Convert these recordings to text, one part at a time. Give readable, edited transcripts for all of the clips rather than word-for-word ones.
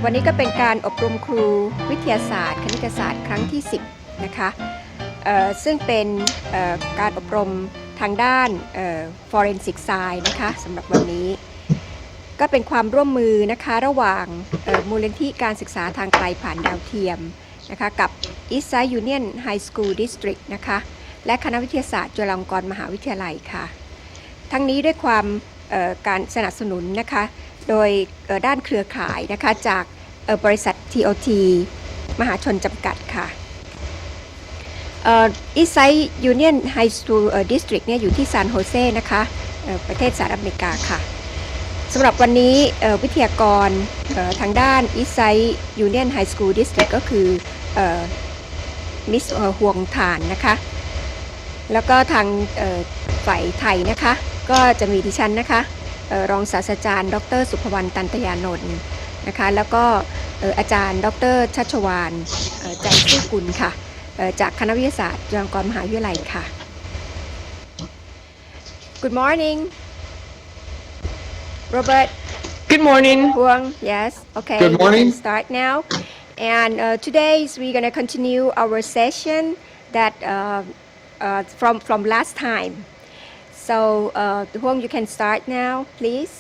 วันนี้ก็เป็นการอบรมครูวิทยาศาสตร์คณิตศาสตร์ครั้งที่10นะคะซึ่งเป็นการอบรมทางด้าน Forensic Science นะคะสำหรับวันนี้ก็เป็นความร่วมมือนะคะระหว่างมูลนิธิการศึกษาทางไกลผ่านดาวเทียมนะคะกับ Eastside Union High School District นะคะและคณะวิทยาศาสตร์จุฬาลงกรณ์มหาวิทยาลัยค่ะทั้งนี้ด้วยความการสนับสนุนนะคะโดยด้านเครือข่ายนะคะจากบริษัท TOT มหาชนจำกัดค่ะEastside Union High School District เนี่ยอยู่ที่ซานโฮเซนะคะประเทศสหรัฐอเมริกาค่ะสำหรับวันนี้วิทยากรทางด้าน Eastside Union High School District ก็คือมิสห่วงฐานนะคะแล้วก็ทางฝ่ายไทยนะคะก็จะมีดิฉันนะคะรองศาสตราจารย์ดร.สุภวรรณ ตันตยานนท์นะคะแล้วก็อาจารย์ดร.ชัชวาลใจซื่อกุลค่ะจากคณะวิทยาศาสตร์จุฬาลงกรณ์มหาวิทยาลัยค่ะ Good morning Robert Good morning Huang yes okay Good morning we can start now and today we're going to continue our session that from last time so Huang you can start now please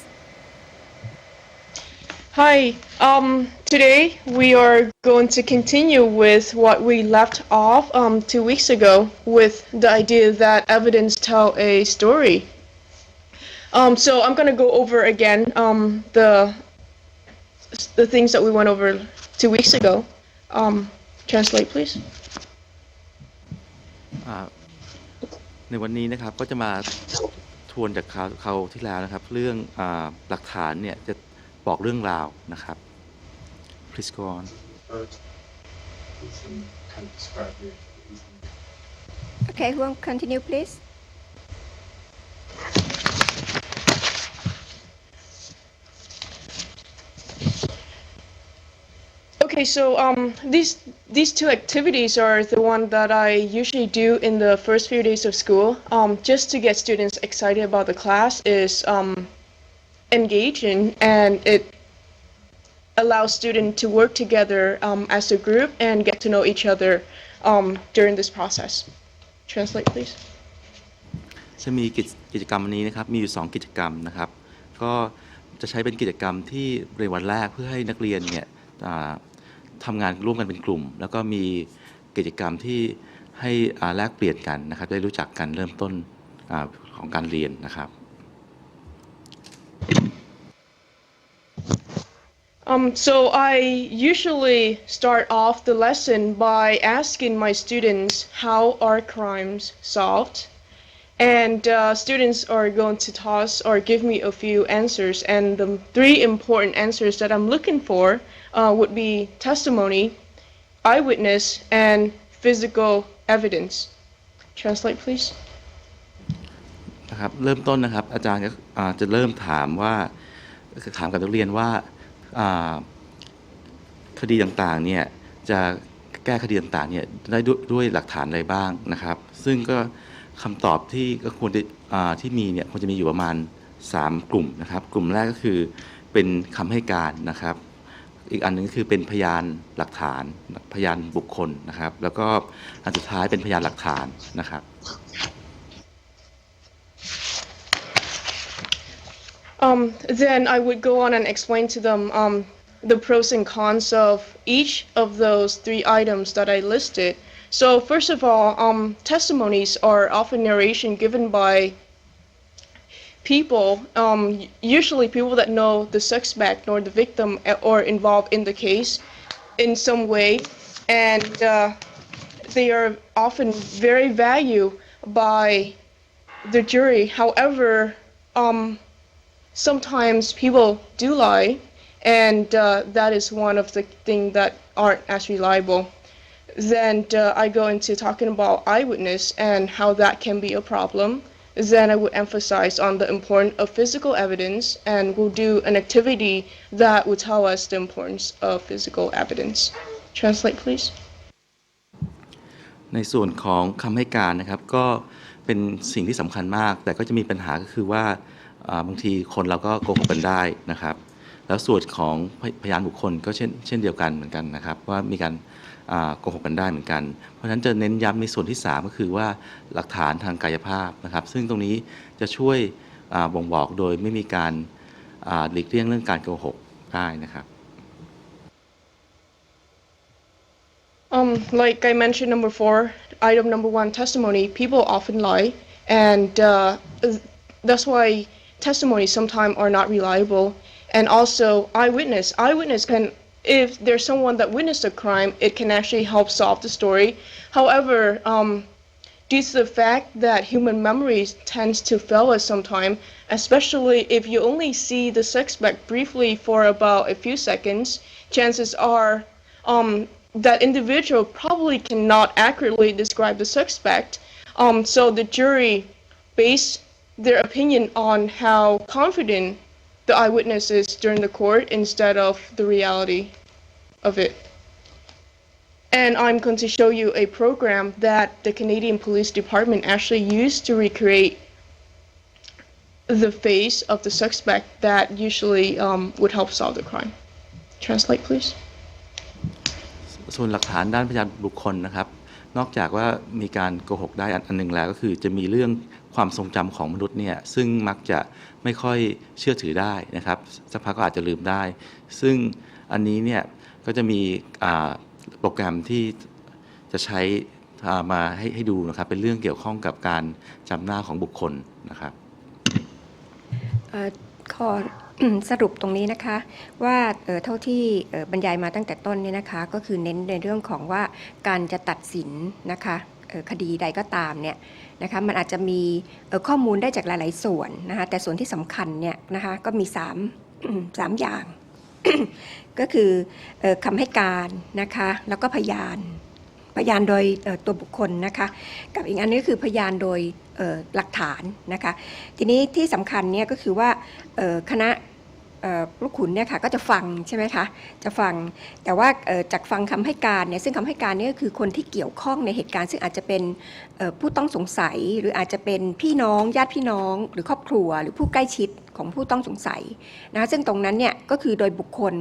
Hi today we are going to continue with what we left off 2 weeks ago with the idea that evidence tell a story so I'm going to go over again the things that we went over 2 weeks ago translate please ในวันนี้นะครับก็จะมาทวนจากคราวที่แล้วนะครับเรื่องหลักฐานเนี่ยจะบอกเรื่องราวนะครับ Please go on Okay Huang continue please Okay, so these two activities are the one that I usually do in the first few days of school, just to get students excited about the class is engaging, and it allows students to work together as a group and get to know each other during this process. Translate, please. จะมีกิจกรรมนี้นะครับมีอยู่2กิจกรรมนะครับก็จะใช้เป็นกิจกรรมที่ในวันแรกเพื่อให้นักเรียนเนี่ยทำงานร่วมกันเป็นกลุ่มแล้วก็มีกิจกรรมที่ให้แลกเปลี่ยนกันนะครับได้รู้จักกันเริ่มต้นของการเรียนนะครับSo I usually start off the lesson by asking my students how are crimes solved, and students are going to toss or give me a few answers, and the 3 important answers that I'm looking for would be testimony, eyewitness, and physical evidence. Translate, please. นะครับเริ่มต้นนะครับอาจารย์จะเริ่มถามกับนักเรียนว่าคดีต่างๆเนี่ยจะแก้คดีต่างๆเนี่ยได้ด้วยหลักฐานอะไรบ้างนะครับซึ่งก็คำตอบที่ก็ควรที่มีเนี่ยควรจะมีอยู่ประมาณ3 กลุ่มนะครับกลุ่มแรกก็คือเป็นคำให้การนะครับอีกอันนึงก็คือเป็นพยานหลักฐานพยานบุคคลนะครับแล้วก็อันสุดท้ายเป็นพยานหลักฐานนะครับ Then I would go on and explain to them the pros and cons of each of those 3 items that I listed. So first of all, testimonies are often narration given by people, usually people that know the suspect or the victim or involved in the case in some way, and they are often very valued by the jury. However, sometimes people do lie, and that is one of the things that aren't as reliable. Then I go into talking about eyewitness and how that can be a problem. Then I would emphasize on the importance of physical evidence, and we'll do an activity that will tell us the importance of physical evidence. Translate, please. ในส่วนของคำให้การนะครับก็เป็นสิ่งที่สำคัญมากแต่ก็จะมีปัญหาก็คือว่าบางทีคนเราก็โกหกกันได้นะครับ แล้วส่วนของพยานบุคคลก็เช่นเดียวกันเหมือนกันนะครับว่ามีการโกหกกันได้เหมือนกันเพราะฉะนั้นจะเน้นย้ำในส่วนที่3ก็คือว่าหลักฐานทางกายภาพนะครับซึ่งตรงนี้จะช่วยบ่งบอกโดยไม่มีการหลีกเลี่ยงเรื่องการโกหกได้นะครับ Like I mentioned, number 4, item number 1, testimony. People often lie, and that's why testimonies sometimes are not reliable. And also, eyewitness. Eyewitness can, if there's someone that witnessed a crime, it can actually help solve the story. However, due to the fact that human memory tends to fail us sometimes, especially if you only see the suspect briefly for about a few seconds, chances are that individual probably cannot accurately describe the suspect. So the jury base their opinion on how confident the eyewitness is during the court instead of the reality of it. And I'm going to show you a program that the Canadian Police Department actually used to recreate the face of the suspect that usually would help solve the crime. Translate, please. ส่วนหลักฐานด้านพยานบุคคลนะครับนอกจากว่ามีการโกหกได้อันหนึ่งแล้วก็คือจะมีเรื่องความทรงจำของมนุษย์เนี่ยซึ่งมักจะไม่ค่อยเชื่อถือได้นะครับสักพักก็อาจจะลืมได้ซึ่งอันนี้เนี่ยก็จะมีโปรแกรมที่จะใช้มาให้ดูนะครับเป็นเรื่องเกี่ยวข้องกับการจำหน้าของบุคคลนะครับขอสรุปตรงนี้นะคะว่าเท่าที่บรรยายมาตั้งแต่ต้นเนี่ยนะคะก็คือเน้นในเรื่องของว่าการจะตัดสินนะคะคดีใดก็ตามเนี่ยนะคะมันอาจจะมีข้อมูลได้จากหลายๆส่วนนะคะแต่ส่วนที่สำคัญเนี่ยนะคะก็มี3อย่าง ก็คือคำให้การนะคะแล้วก็พยานโดยตัวบุคคลนะคะกับอีกอันนี้ก็คือพยานโดยหลักฐานนะคะทีนี้ที่สำคัญเนี่ยก็คือว่าคณะลูกขุนเนี่ยค่ะก็จะฟังใช่ไหมคะจะฟังแต่ว่าจากฟังคำให้การเนี่ยซึ่งคำให้การนี่ก็คือคนที่เกี่ยวข้องในเหตุการณ์ซึ่งอาจจะเป็นผู้ต้องสงสัยหรืออาจจะเป็นพี่น้องญาติพี่น้องหรือครอบครัวหรือผู้ใกล้ชิดของผู้ต้องสงสัยนะซึ่งตรงนั้นเนี่ยก็คือโดยบุคคล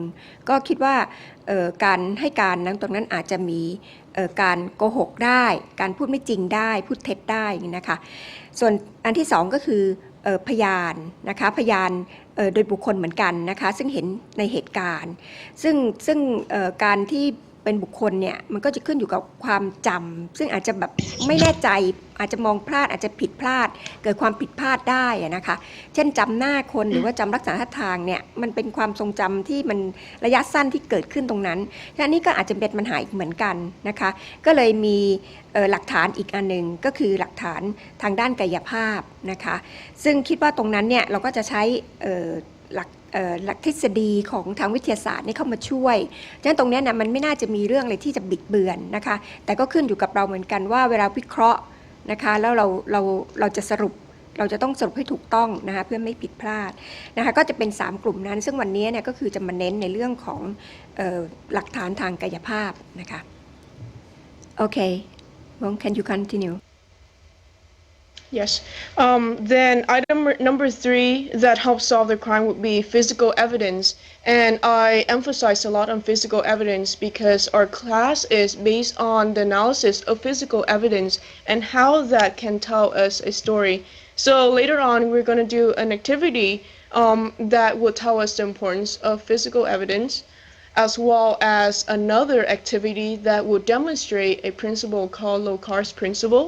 ก็คิดว่าการให้การนั้นตรงนั้นอาจจะมีการโกหกได้การพูดไม่จริงได้พูดเท็จได้นะคะส่วนอันที่2ก็คือพยานนะคะพยานโดยบุคคลเหมือนกันนะคะซึ่งเห็นในเหตุการณ์ซึ่งการที่เป็นบุคคลเนี่ยมันก็จะขึ้นอยู่กับความจำซึ่งอาจจะแบบไม่แน่ใจอาจจะมองพลาดอาจจะผิดพลาดเกิดความผิดพลาดได้นะคะเช่นจำหน้าคนหรือว่าจำลักษณะท่าทางเนี่ยมันเป็นความทรงจำที่มันระยะสั้นที่เกิดขึ้นตรงนั้นอันนี้ก็อาจจะเป็นปัญหาอีกเหมือนกันนะคะก็เลยมีหลักฐานอีกอันนึงก็คือหลักฐานทางด้านกายภาพนะคะซึ่งคิดว่าตรงนั้นเนี่ยเราก็จะใช้หลักทฤษฎีของทางวิทยาศาสตร์นี่เข้ามาช่วยฉะนั้นตรงนี้นะมันไม่น่าจะมีเรื่องอะไรที่จะบิดเบือนนะคะแต่ก็ขึ้นอยู่กับเราเหมือนกันว่าเวลาวิเคราะห์นะคะแล้วเราจะสรุปเราจะต้องสรุปให้ถูกต้องนะคะเพื่อไม่ผิดพลาดนะคะก็จะเป็น3กลุ่มนั้นซึ่งวันนี้เนี่ยก็คือจะมาเน้นในเรื่องของหลักฐานทางกายภาพนะคะโอเค Well, can you continue? Yes. Then item number 3 that helps solve the crime would be physical evidence. And I emphasize a lot on physical evidence because our class is based on the analysis of physical evidence and how that can tell us a story. So later on, we're going to do an activity that will tell us the importance of physical evidence, as well as another activity that will demonstrate a principle called Linkage principle.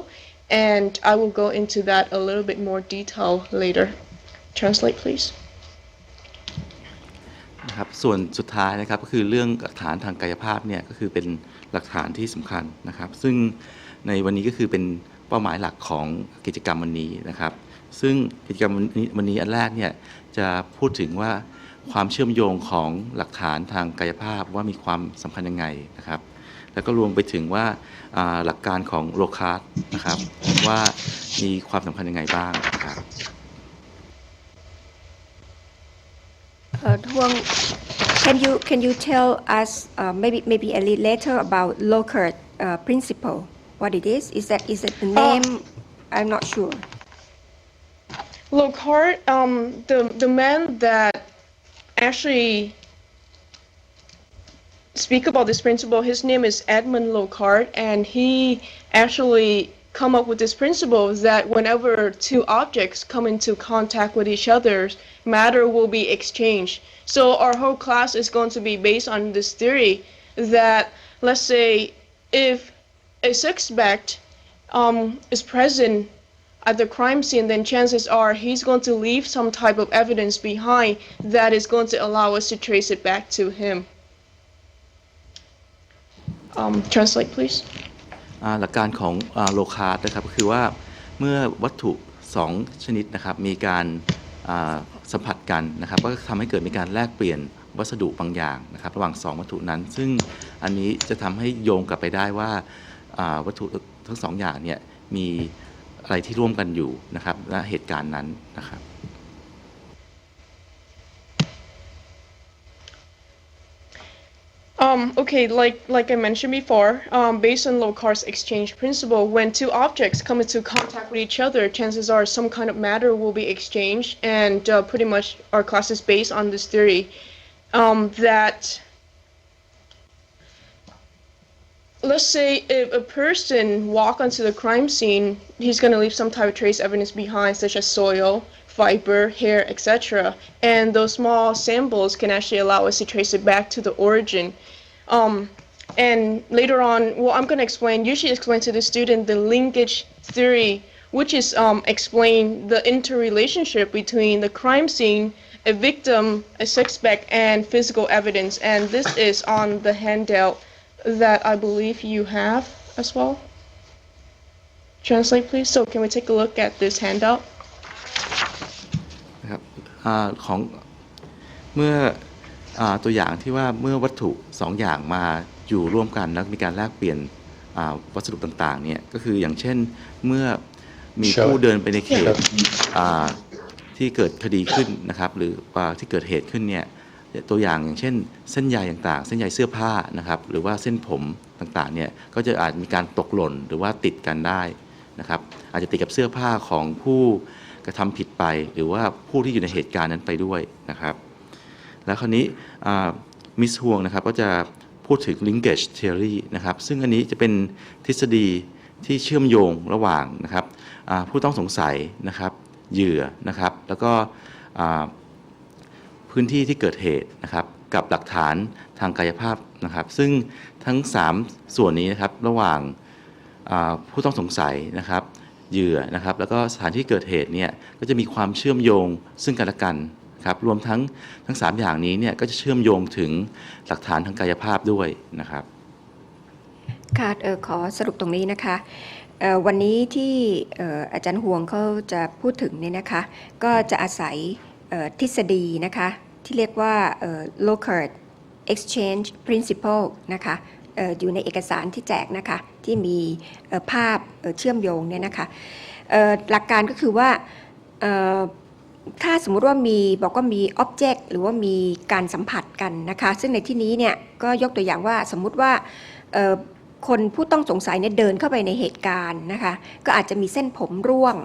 And I will go into that a little bit more detail later. Translate, please. นะครับส่วนสุดท้ายนะครับก็คือเรื่องหลักฐานทางกายภาพเนี่ยก็คือเป็นหลักฐานที่สำคัญนะครับซึ่งในวันนี้ก็คือเป็นเป้าหมายหลักของกิจกรรมวันนี้นะครับซึ่งกิจกรรมวันนี้อันแรกเนี่ยจะพูดถึงว่าความเชื่อมโยงของหลักฐานทางกายภาพว่ามีความสำคัญยังไงนะครับแล้วก็รวมไปถึงว่าหลักการของโลคาสนะครับว่ามีความสำคัญยังไงบ้างนะครับThuong, can you tell us maybe a little later about Linkage principle? What it is? Is that the name? I'm not sure. Linkage, the man that actually speak about this principle. His name is Edmund Locard, and he actually come up with this principle that whenever two objects come into contact with each other, matter will be exchanged. So our whole class is going to be based on this theory that, let's say, if a suspect is present at the crime scene, then chances are he's going to leave some type of evidence behind that is going to allow us to trace it back to him. Translate, please. หลักการของโลคาร์ทนะครับก็คือว่าเมื่อวัตถุ2ชนิดนะครับมีการสัมผัสกันนะครับก็ทำให้เกิดมีการแลกเปลี่ยนวัสดุบางอย่างนะครับระหว่าง2วัตถุนั้นซึ่งอันนี้จะทำให้โยงกลับไปได้ว่าวัตถุทั้ง2อย่างเนี่ยมีอะไรที่ร่วมกันอยู่นะครับและเหตุการณ์นั้นนะครับ Okay, like I mentioned before, based on Locard's exchange principle, when two objects come into contact with each other, chances are some kind of matter will be exchanged, and pretty much our class is based on this theory that, let's say if a person walk onto the crime scene, he's going to leave some type of trace evidence behind, such as soil, fiber, hair, etc. And those small samples can actually allow us to trace it back to the origin. And later on, well, I'm going to usually explain to the student the linkage theory, which is explain the interrelationship between the crime scene, a victim, a suspect, and physical evidence. And this is on the handout that I believe you have as well. Translate, please. So can we take a look at this handout? นะครับของเมื่อตัวอย่างที่ว่าเมื่อวัตถุ2อย่างมาอยู่ร่วมกันแล้วมีการแลกเปลี่ยนวัสดุต่างๆเนี่ยก็คืออย่างเช่นเมื่อมีผู้เดินไปในเขตที่เกิดคดีขึ้นนะครับหรือที่เกิดเหตุขึ้นเนี่ยตัวอย่างอย่างเช่นเส้นใยต่างๆเส้นใยเสื้อผ้านะครับหรือว่าเส้นผมต่างๆเนี่ยก็จะอาจมีการตกหล่นหรือว่าติดกันได้นะครับอาจจะติดกับเสื้อผ้าของผู้กระทำผิดไปหรือว่าผู้ที่อยู่ในเหตุการณ์นั้นไปด้วยนะครับแล้วคราวนี้มิสฮวงนะครับก็จะพูดถึง Linkage Theory นะครับซึ่งอันนี้จะเป็นทฤษฎีที่เชื่อมโยงระหว่างนะครับผู้ต้องสงสัยนะครับเหยื่อนะครับแล้วก็พื้นที่ที่เกิดเหตุนะครับกับหลักฐานทางกายภาพนะครับซึ่งทั้ง3ส่วนนี้นะครับระหว่างผู้ต้องสงสัยนะครับเหยื่อนะครับแล้วก็สถานที่เกิดเหตุเนี่ยก็จะมีความเชื่อมโยงซึ่งกันและกันครับรวมทั้ง3อย่างนี้เนี่ยก็จะเชื่อมโยงถึงหลักฐานทางกายภาพด้วยนะครับค่ะขอสรุปตรงนี้นะคะวันนี้ที่อาจารย์ห่วงเขาจะพูดถึงเนี่ยนะคะก็จะอาศัยทฤษฎีนะคะที่เรียกว่า Locard Exchange Principle นะคะอยู่ในเอกสารที่แจกนะคะที่มีภาพเชื่อมโยงเนี่ยนะคะหลักการก็คือว่าถ้าสมมุติว่าบอกว่ามี object หรือว่ามีการสัมผัสกันนะคะซึ่งในที่นี้เนี่ยก็ยกตัวอย่างว่าสมมุติว่าคนผู้ต้องสงสัยเนี่ยเดินเข้าไปในเหตุการณ์นะคะก็อาจจะมีเส้นผมร่วง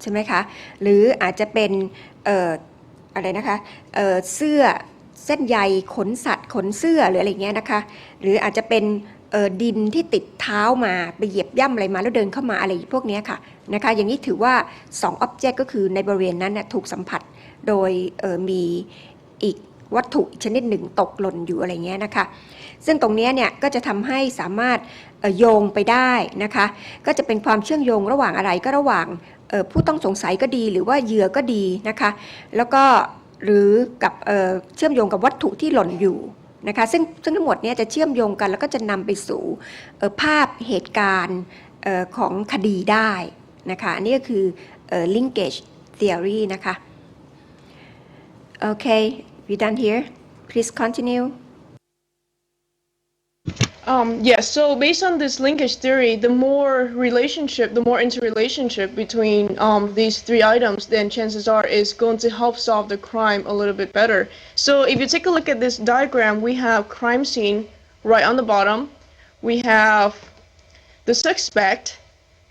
ใช่ไหมคะหรืออาจจะเป็นอะไรนะคะเสื้อเส้นใยขนสัตว์ขนเสื้อหรืออะไรเงี้ยนะคะหรืออาจจะเป็นดินที่ติดเท้ามาไปเหยียบย่ำอะไรมาแล้วเดินเข้ามาอะไรพวกนี้ค่ะนะคะอย่างนี้ถือว่า2 object ก็คือในบริเวณนั้นนะถูกสัมผัสโดยมีอีกวัตถุชนิดหนึ่งตกหล่นอยู่อะไรเงี้ยนะคะซึ่งตรงนี้เนี่ยก็จะทำให้สามารถโยงไปได้นะคะก็จะเป็นความเชื่อมโยงระหว่างอะไรก็ระหว่างผู้ต้องสงสัยก็ดีหรือว่าเหยื่อก็ดีนะคะแล้วก็หรือกับเชื่อมโยงกับวัตถุที่หล่นอยู่นะคะซึ่งทั้งหมดนี้จะเชื่อมโยงกันแล้วก็จะนำไปสู่ภาพเหตุการณ์ของคดีได้นะคะอันนี้ก็คือ Linkage Theory นะคะ Okay we done here please continue Yes, so based on this linkage theory, the more interrelationship between these 3 items, then chances are is going to help solve the crime a little bit better. So if you take a look at this diagram, we have crime scene right on the bottom, we have the suspect,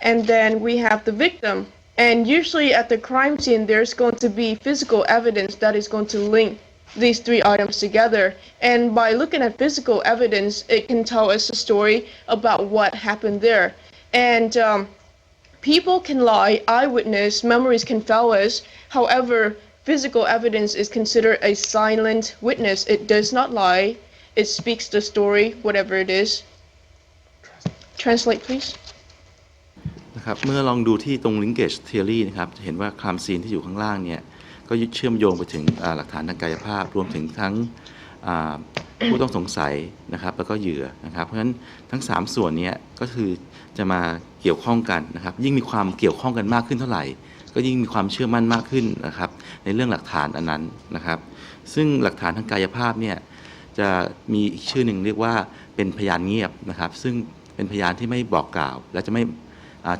and then we have the victim. And usually at the crime scene, there's going to be physical evidence that is going to link these three items together. And by looking at physical evidence, it can tell us a story about what happened there. And people can lie, eyewitness, memories can fail us. However, physical evidence is considered a silent witness. It does not lie. It speaks the story, whatever it is. Translate, please. นะครับเมื่อลองดูที่ตรง Linkage Theory นะครับเห็นว่า crime scene ที่อยู่ข้างล่างเนี่ยก็เชื่อมโยงไปถึงหลักฐานทางกายภาพรวมถึงทั้งผู้ต้องสงสัยนะครับแล้วก็เหยื่อนะครับเพราะฉะนั้นทั้ง3ส่วนนี้ก็คือจะมาเกี่ยวข้องกันนะครับยิ่งมีความเกี่ยวข้องกันมากขึ้นเท่าไหร่ก็ยิ่งมีความเชื่อมั่นมากขึ้นนะครับในเรื่องหลักฐานอันนั้นนะครับซึ่งหลักฐานทางกายภาพเนี่ยจะมีอีกชื่อหนึ่งเรียกว่าเป็นพยานเงียบนะครับซึ่งเป็นพยานที่ไม่บอกกล่าวและจะ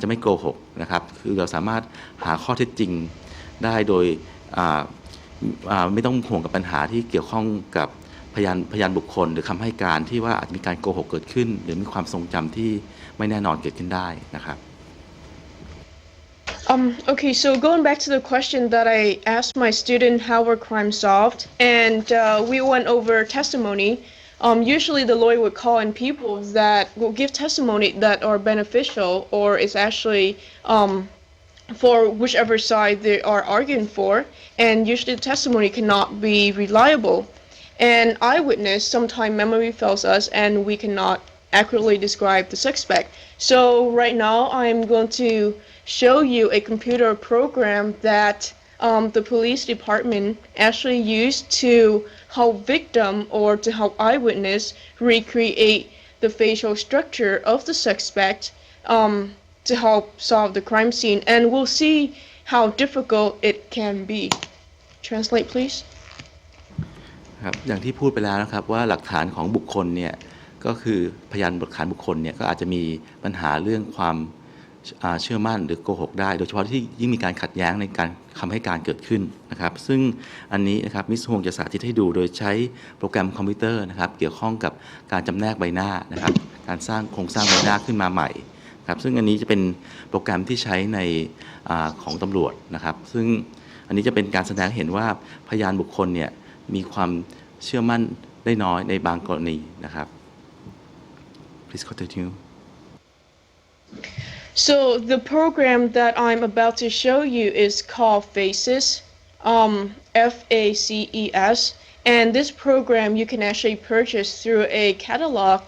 ไม่โกหกนะครับคือเราสามารถหาข้อเท็จจริงได้โดยไม่ต้องห่วงกับปัญหาที่เกี่ยวข้องกับพยานบุคคลหรือคำให้การที่ว่าอาจมีการโกหกเกิดขึ้นหรือมีความทรงจำที่ไม่แน่นอนเกิดขึ้นได้นะครับ Okay, so going back to the question that I asked my student, how were crimes solved, and we went over testimony. Usually the lawyer would call in people that will give testimony that are beneficial or is actually for whichever side they are arguing for, and usually the testimony cannot be reliable. And eyewitness, sometimes memory fails us and we cannot accurately describe the suspect. So right now I'm going to show you a computer program that the police department actually used to help victim or to help eyewitness recreate the facial structure of the suspect to help solve the crime scene, and we'll see how difficult it can be. Translate, please. ครับอย่างที่พูดไปแล้วนะครับว่าหลักฐานของบุคคลเนี่ยก็คือพยานหลักฐานบุคคลเนี่ยก็อาจจะมีปัญหาเรื่องความเชื่อมั่นหรือโกหกได้โดยเฉพาะที่ยิ่งมีการขัดแย้งในการคำให้การเกิดขึ้นนะครับซึ่งอันนี้นะครับมิสฮวงจะสาธิตให้ดูโดยใช้โปรแกรมคอมพิวเตอร์นะครับเกี่ยวข้องกับการจำแนกใบหน้านะครับการสร้างโครงสร้างใบหน้าขึ้นมาใหม่ครับซึ่งอันนี้จะเป็นโปรแกรมที่ใช้ในของตำรวจนะครับซึ่งอันนี้จะเป็นการแสดงให้เห็นว่าพยานบุคคลเนี่ยมีความเชื่อมั่นได้น้อยในบางกรณีนะครับ Please continue. So the program that I'm about to show you is called Faces, FACES, and this program you can actually purchase through a catalog,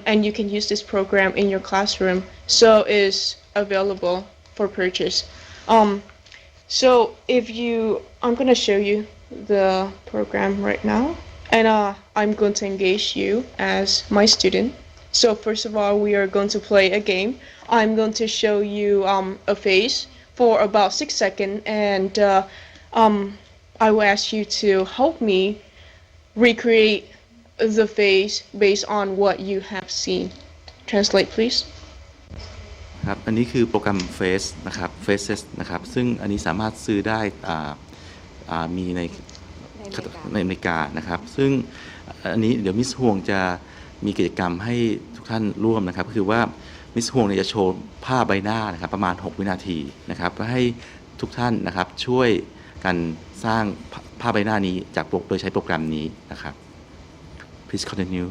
and you can use this program in your classroom, so it's available for purchase. So I'm going to show you the program right now, and I'm going to engage you as my student. So first of all, we are going to play a game. I'm going to show you a face for about 6 seconds, and I will ask you to help me recreate the face based on what you have seen. Translate, please. ครับอันนี้คือโปรแกรม Face นะครับ Faces นะครับซึ่งอันนี้สามารถซื้อได้มีในอเมริกานะครับซึ่งอันนี้เดี๋ยวมิสฮวงจะมีกิจกรรมให้ทุกท่านร่วมนะครับก็คือว่ามิสฮวงจะโชว์ภาพใบหน้านะครับประมาณ6 วินาทีนะครับเพื่อให้ทุกท่านนะครับช่วยกันสร้างภาพใบหน้านี้จากโดยใช้โปรแกรมนี้นะครับ Please continue.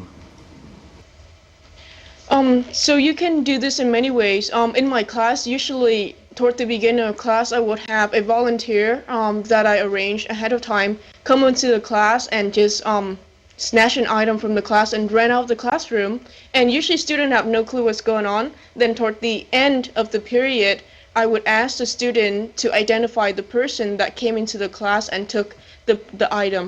So you can do this in many ways. In my class, usually toward the beginning of class, I would have a volunteer that I arrange ahead of time come into the class and just snatch an item from the class and ran out of the classroom. And usually students have no clue what's going on. Then toward the end of the period, I would ask the student to identify the person that came into the class and took the item.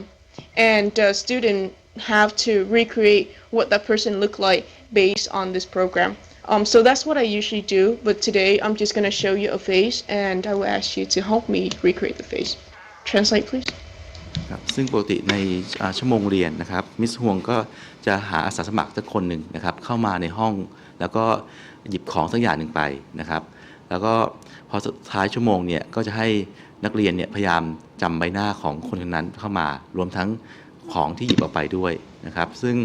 And the student have to recreate what that person looked like based on this program. So that's what I usually do, but today I'm just going to show you a face and I will ask you to help me recreate the face. Translate, please. ครับซึ่งปกติในชั่วโมงเรียนนะครับมิสฮวงก็จะหาอาสาสมัครสักคนหนึ่งนะครับเข้ามาในห้องแล้วก็หยิบของสักอย่างหนึ่งไปนะครับแล้วก็พอสุดท้ายชั่วโมงเนี่ยก็จะให้นักเรียนเนี่ยพยายามจำใบหน้าของคนคนนั้นเข้ามารวมทั้งของที่หยิบออกไปด้วยนะครับซึ่ง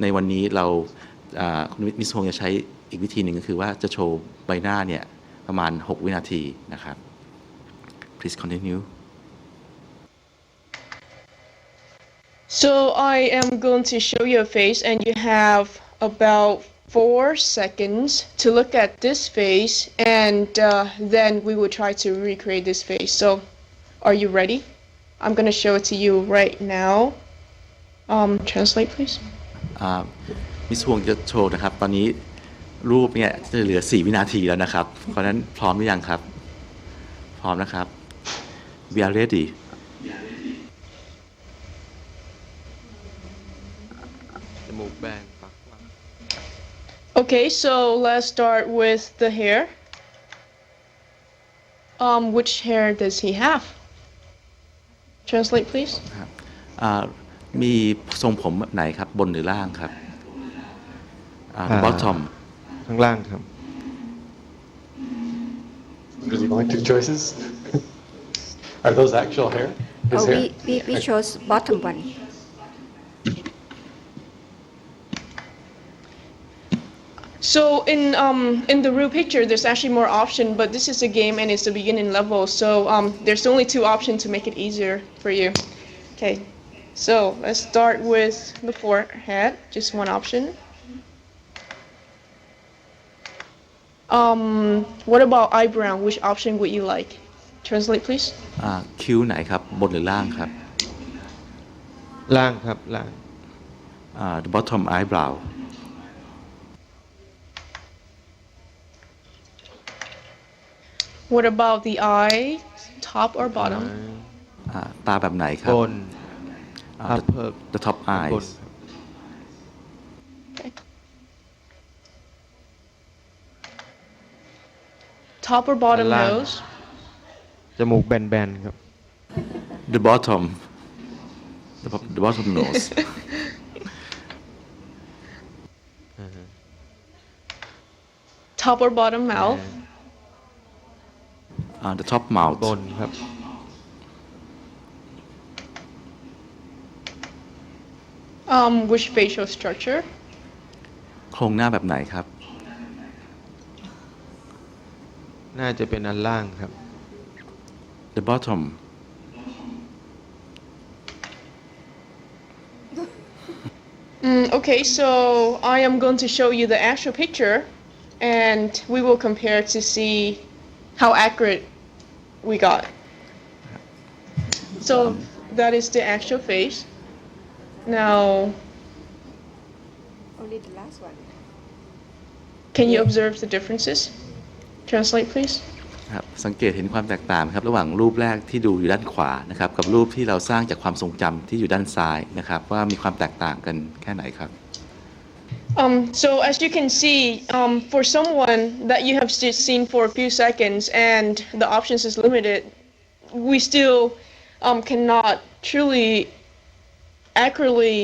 ในวันนี้เราคุณมิสฮวงจะใช้อีกวิธีหนึ่งก็คือว่าจะโชว์ใบหน้าเนี่ยประมาณ6 วินาทีนะครับ Please continue. So I am going to show you a face and you have about 4 seconds to look at this face and then we will try to recreate this face. So are you ready? I'm going to show it to you right now. Translate please. มิสฮวงจะโชว์นะครับตอนนี้รูปเนี่ยจะเหลือ4วินาทีแล้วนะครับเพราะฉะนั้นพร้อมหรือยังครับพร้อมนะครับ we are ready Okay, so let's start with the hair. Which hair does he have? Translate please. มีทรงผมแบบไหนครับบนหรือล่างครับ bottom ข้างล่างครับ Really only two choices? Are those actual hair? His hair? We chose bottom one. So in the real picture, there's actually more option, but this is a game and it's the beginning level, so there's only 2 options to make it easier for you. Okay, so let's start with the forehead, just 1 option. What about eyebrow? Which option would you like? Translate, please. คิ้วไหนครับบนหรือล่างครับ ล่างครับล่าง the bottom eyebrow What about the eye? Top or bottom? ตาแบบไหนครับ บน the top บน eyes Okay. Top or bottom ล่าง nose? จมูกแบนๆครับ the bottom the bottom nose Top or bottom mouth? the top mouth บนครับ Which facial structure? โครงหน้าแบบไหนครับ น่าจะเป็นอันล่างครับ the bottom Okay, so I am going to show you the actual picture and we will compare to see how accurate we got. So that is the actual face. Now, Only the last one. can you observe the differences? Translate, please. ครับสังเกตเห็นความแตกต่างครับระหว่างรูปแรกที่ดูอยู่ด้านขวานะครับกับรูปที่เราสร้างจากความทรงจำที่อยู่ด้านซ้ายนะครับว่ามีความแตกต่างกันแค่ไหนครับ So as you can see, for someone that you have just seen for a few seconds and the options is limited, we still cannot truly accurately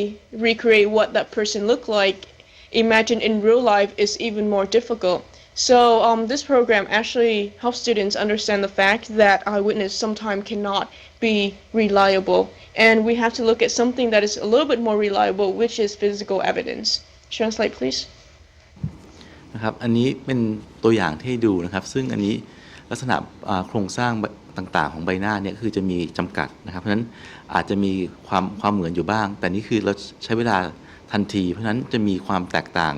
recreate what that person looked like. Imagine in real life is even more difficult. So this program actually helps students understand the fact that eyewitness sometimes cannot be reliable, and we have to look at something that is a little bit more reliable, which is physical evidence. Translate, please. นะครับอันนี้เป็นตัวอย่างที่ให้ดูนะครับซึ่งอันนี้ลักษณะโครงสร้างต่างๆของใบหน้าเนี่ยคือจะมีจำกัดนะครับเพราะฉะนั้นอาจจะมีความเหมือนอยู่บ้างแต่นี่คือเราใช้เวลาทันทีเพราะฉะนั้นจะมีความแตกต่าง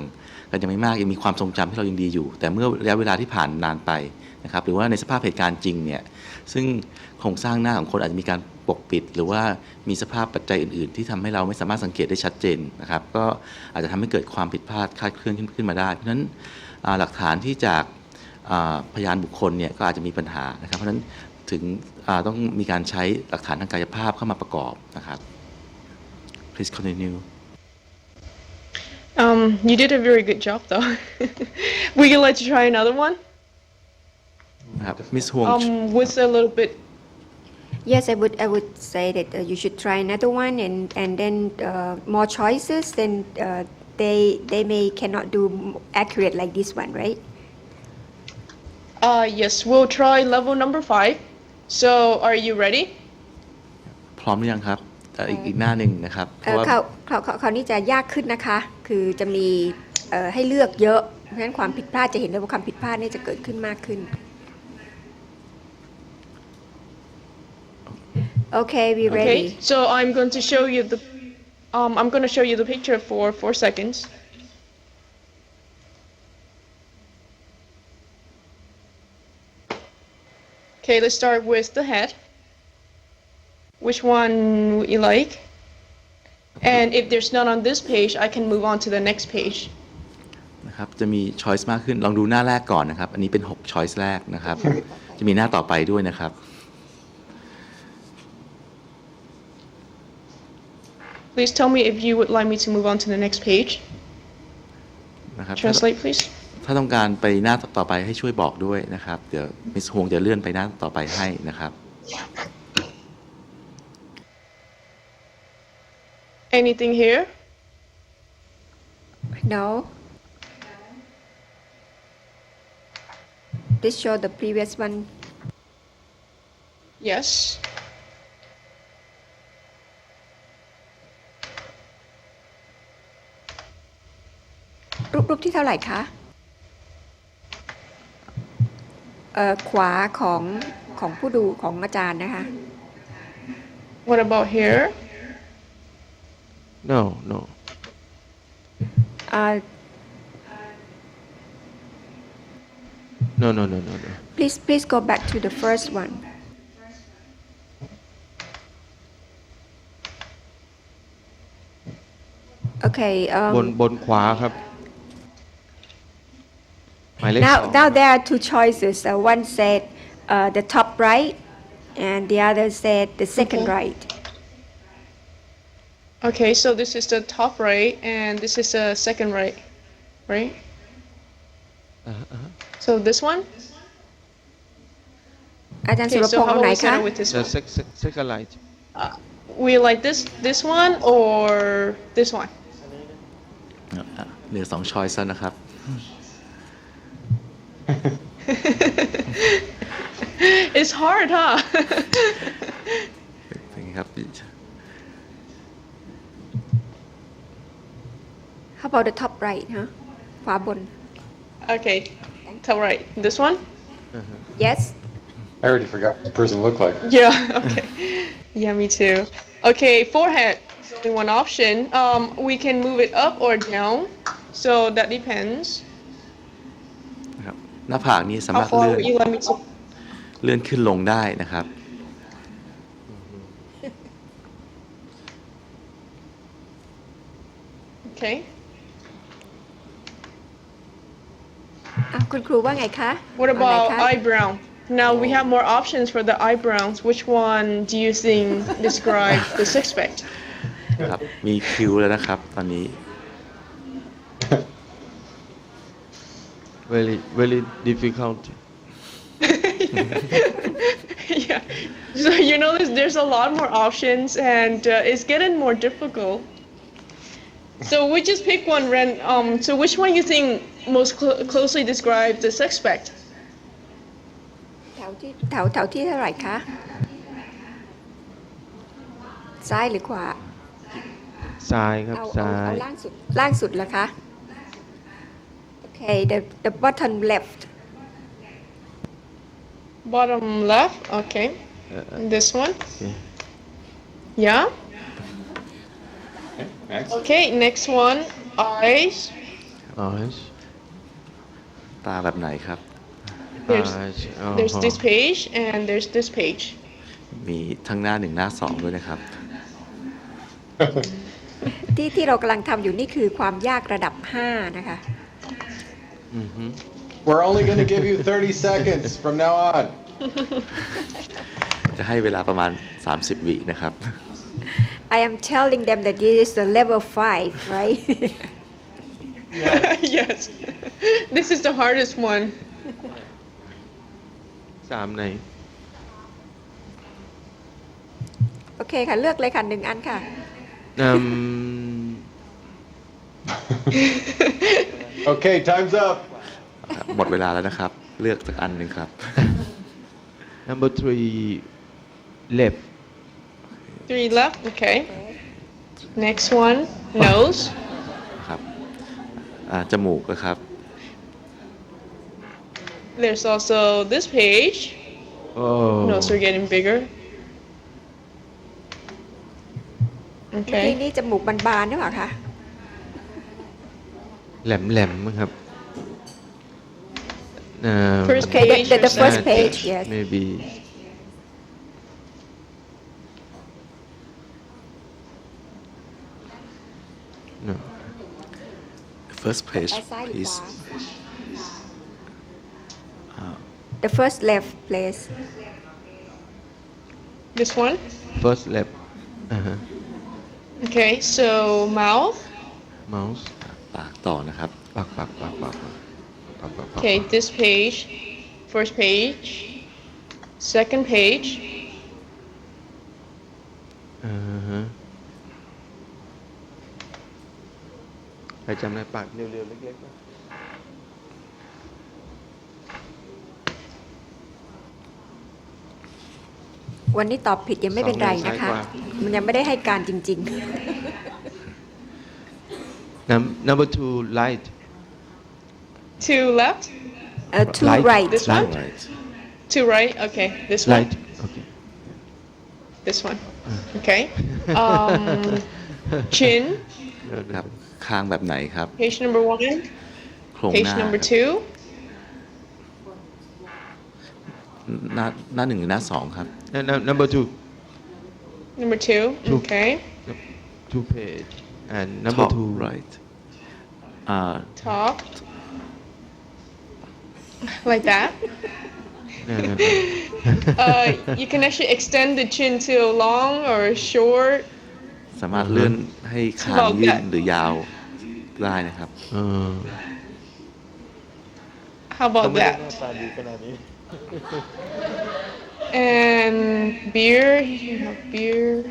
กันยังไม่มากยังมีความทรงจำที่เรายังดีอยู่แต่เมื่อระยะเวลาที่ผ่านนานไปนะครับหรือว่าในสภาพเหตุการณ์จริงเนี่ยซึ่งโครงสร้างหน้าของคนอาจจะมีการปกปิดหรือว่ามีสภาพปัจจัยอื่นๆที่ทำให้เราไม่สามารถสังเกตได้ชัดเจนนะครับก็อาจจะทำให้เกิดความผิดพลาดคลาดเคลื่อนขึ้นมาได้เพราะฉะนั้นหลักฐานที่จากพยานบุคคลเนี่ยก็อาจจะมีปัญหานะครับเพราะฉะนั้นถึงต้องมีการใช้หลักฐานทางกายภาพเข้ามาประกอบนะครับ Please continue You did a very good job though. Would you like to try another one? นะครับ Miss Huang With a little bit. Yes, I would say that you should try another one and then more choices. Then they may cannot do accurate like this one, right? Yes, we'll try level number 5. So, are you ready? พร้อมหรือยังครับอีกหน้าหนึ่งนะครับเพราะว่า คราวนี้จะยากขึ้นนะคะ คือจะมีให้เลือกเยอะ เพราะฉะนั้นความผิดพลาดจะเห็นได้ว่าความผิดพลาดนี่จะเกิดขึ้นมากขึ้น Okay, we ready. Okay, so I'm going to show you the I'm going to show you the picture for 4 seconds. Okay, let's start with the head. Which one would you like? And if there's none on this page, I can move on to the next page. นะครับจะมีช้อยส์มากขึ้นลองดูหน้าแรกก่อนนะครับอันนี้เป็น6ช้อยส์แรกนะครับ จะมีหน้าต่อไปด้วยนะครับ Please tell me if you would like me to move on to the next page. นะครับ Translate, please. ถ้าต้องการไปหน้าต่อไปให้ช่วยบอกด้วยนะครับเดี๋ยวมิสฮวงจะเลื่อนไปหน้าต่อไปให้นะครับ Anything here? No. This show the previous one. Yes.รูปที่เท่าไหร่คะขวาของผู้ดูของอาจารย์นะคะ What about here? no no uh, no no no no no please go back to the first one okay บนขวาครับหมายเลข now 2 now there are two choices one said the top right and the other said the second Okay. right Okay, so this is the top right, and this is the second right, right? So this one? อาจารย์สุ Okay, ร so พงษ์ how เอาไหน about we คะ start with this the one? second light We like this one or this one? เหลือ2ช้อยส์แล้วนะครับ It's hard, huh? เป็นไงครับ How about the top right ฮะขวาบน Okay, top right. This one? yes I already forgot what the person looked like. Yeah, okay. Yeah, me too. Okay, forehead. There's only one option. We can move it up or down, so that depends. นะครับหน้าผากนี้สา How มารถ far would you like me to? เลื่อนขึ้นลงได้นะครับ Okay. คุณครูว่าไงคะ What เอาไหน about คะ eyebrow? Now we have more options for the eyebrows. Which one do you think describe the six-pack? ครับมีคิวแล้วนะครับตอนนี้ very difficult Yeah. So you know there's a lot more options and it's getting more difficult. So we just pick one so which one you think most closely describes the six-pack? แถวที่เท่าไหร่คะ ซ้ายหรือขวา ซ้ายครับ เอา ซ้าย ล่างสุดเหรอคะ Okay the bottom left Bottom left. Okay. This one. Okay. Yeah. Next. Okay. Next one. Eyes. eyes ตาแบบไหนครับ There's eyes there's this page and there's this page. มีทั้งหน้า1หน้า2ด้วยนะครับ ที่เรากำลังทำอยู่นี่คือความยากระดับ 5 นะคะ We're only going to give you 30 seconds from now on. จะให้เวลาประมาณ30 วินะครับ I am telling them that this is the level 5 right Yes. This is the hardest one. 3ไหน โอเคค่ะ เลือกเลยค่ะ1 อันค่ะ Okay, time's up. หมดเวลาแล้วนะครับ เลือกสักอันหนึ่งครับ number 3 left 3 left. Okay. Next one. Nose. ครับจมูกนะครับ There's also this page. oh Nose are getting bigger. Okay. ที่นี่จมูกบานๆหรือเปล่าคะ แหลมๆมั้งครับ First Okay, page. the or first second page, yes. maybe no first page ซ้ายหรือ please ขวา The first left place This one. first left อ่าฮะ Okay. So mouth. mouse ปากต่อนะครับ ปัก Okay. This page. First page. Second page. อ่าฮะใครจำได้ปากเรียวๆเล็กๆป่ะ วันนี้ตอบผิดยังไม่เป็นไรนะคะ ซ้ายขวา มันยังไม่ได้ให้การจริง number 2 light Two left.ๆ to Light. right This one. right Two right. Okay. This one. light okay This one. Okay. Chin. ครับคางแบบไหนครับ Page number 1. โครงห Page น้า number ครับ 2. หน้าหนึ่งหรือหน้าสองครับ number 2 Number 2. Two. Okay. 2 page and number top 2 right Top. Like that. no. You can actually extend the chin to long or short. สามารถเลื่อนให้คางยืดหรือยาวได้นะครับ How about that? And beard. You have beard.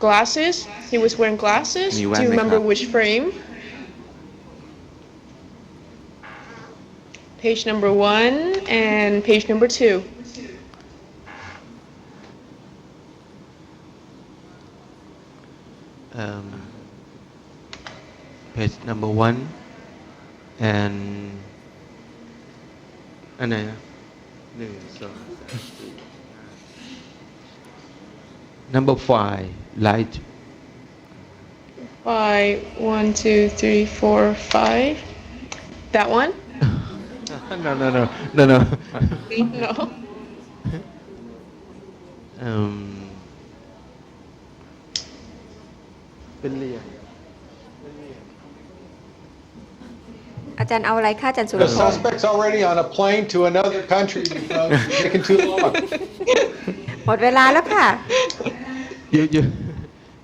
Glasses. He was wearing glasses. Mi Do wan you mai remember kap. which frame? Page number 1 and page number 2. Page number 1 and อันไหนนะ1 2 3 number 5 light 5, 1, 2, 3, 4, 5. That one? no No. เป็นเหลี่ยม อาจารย์เอาอะไรคะอาจารย์สุร The พงษ์ suspect's already on a plane to another country. You folks. You're taking too long. หมดเวลาแล้วค่ะ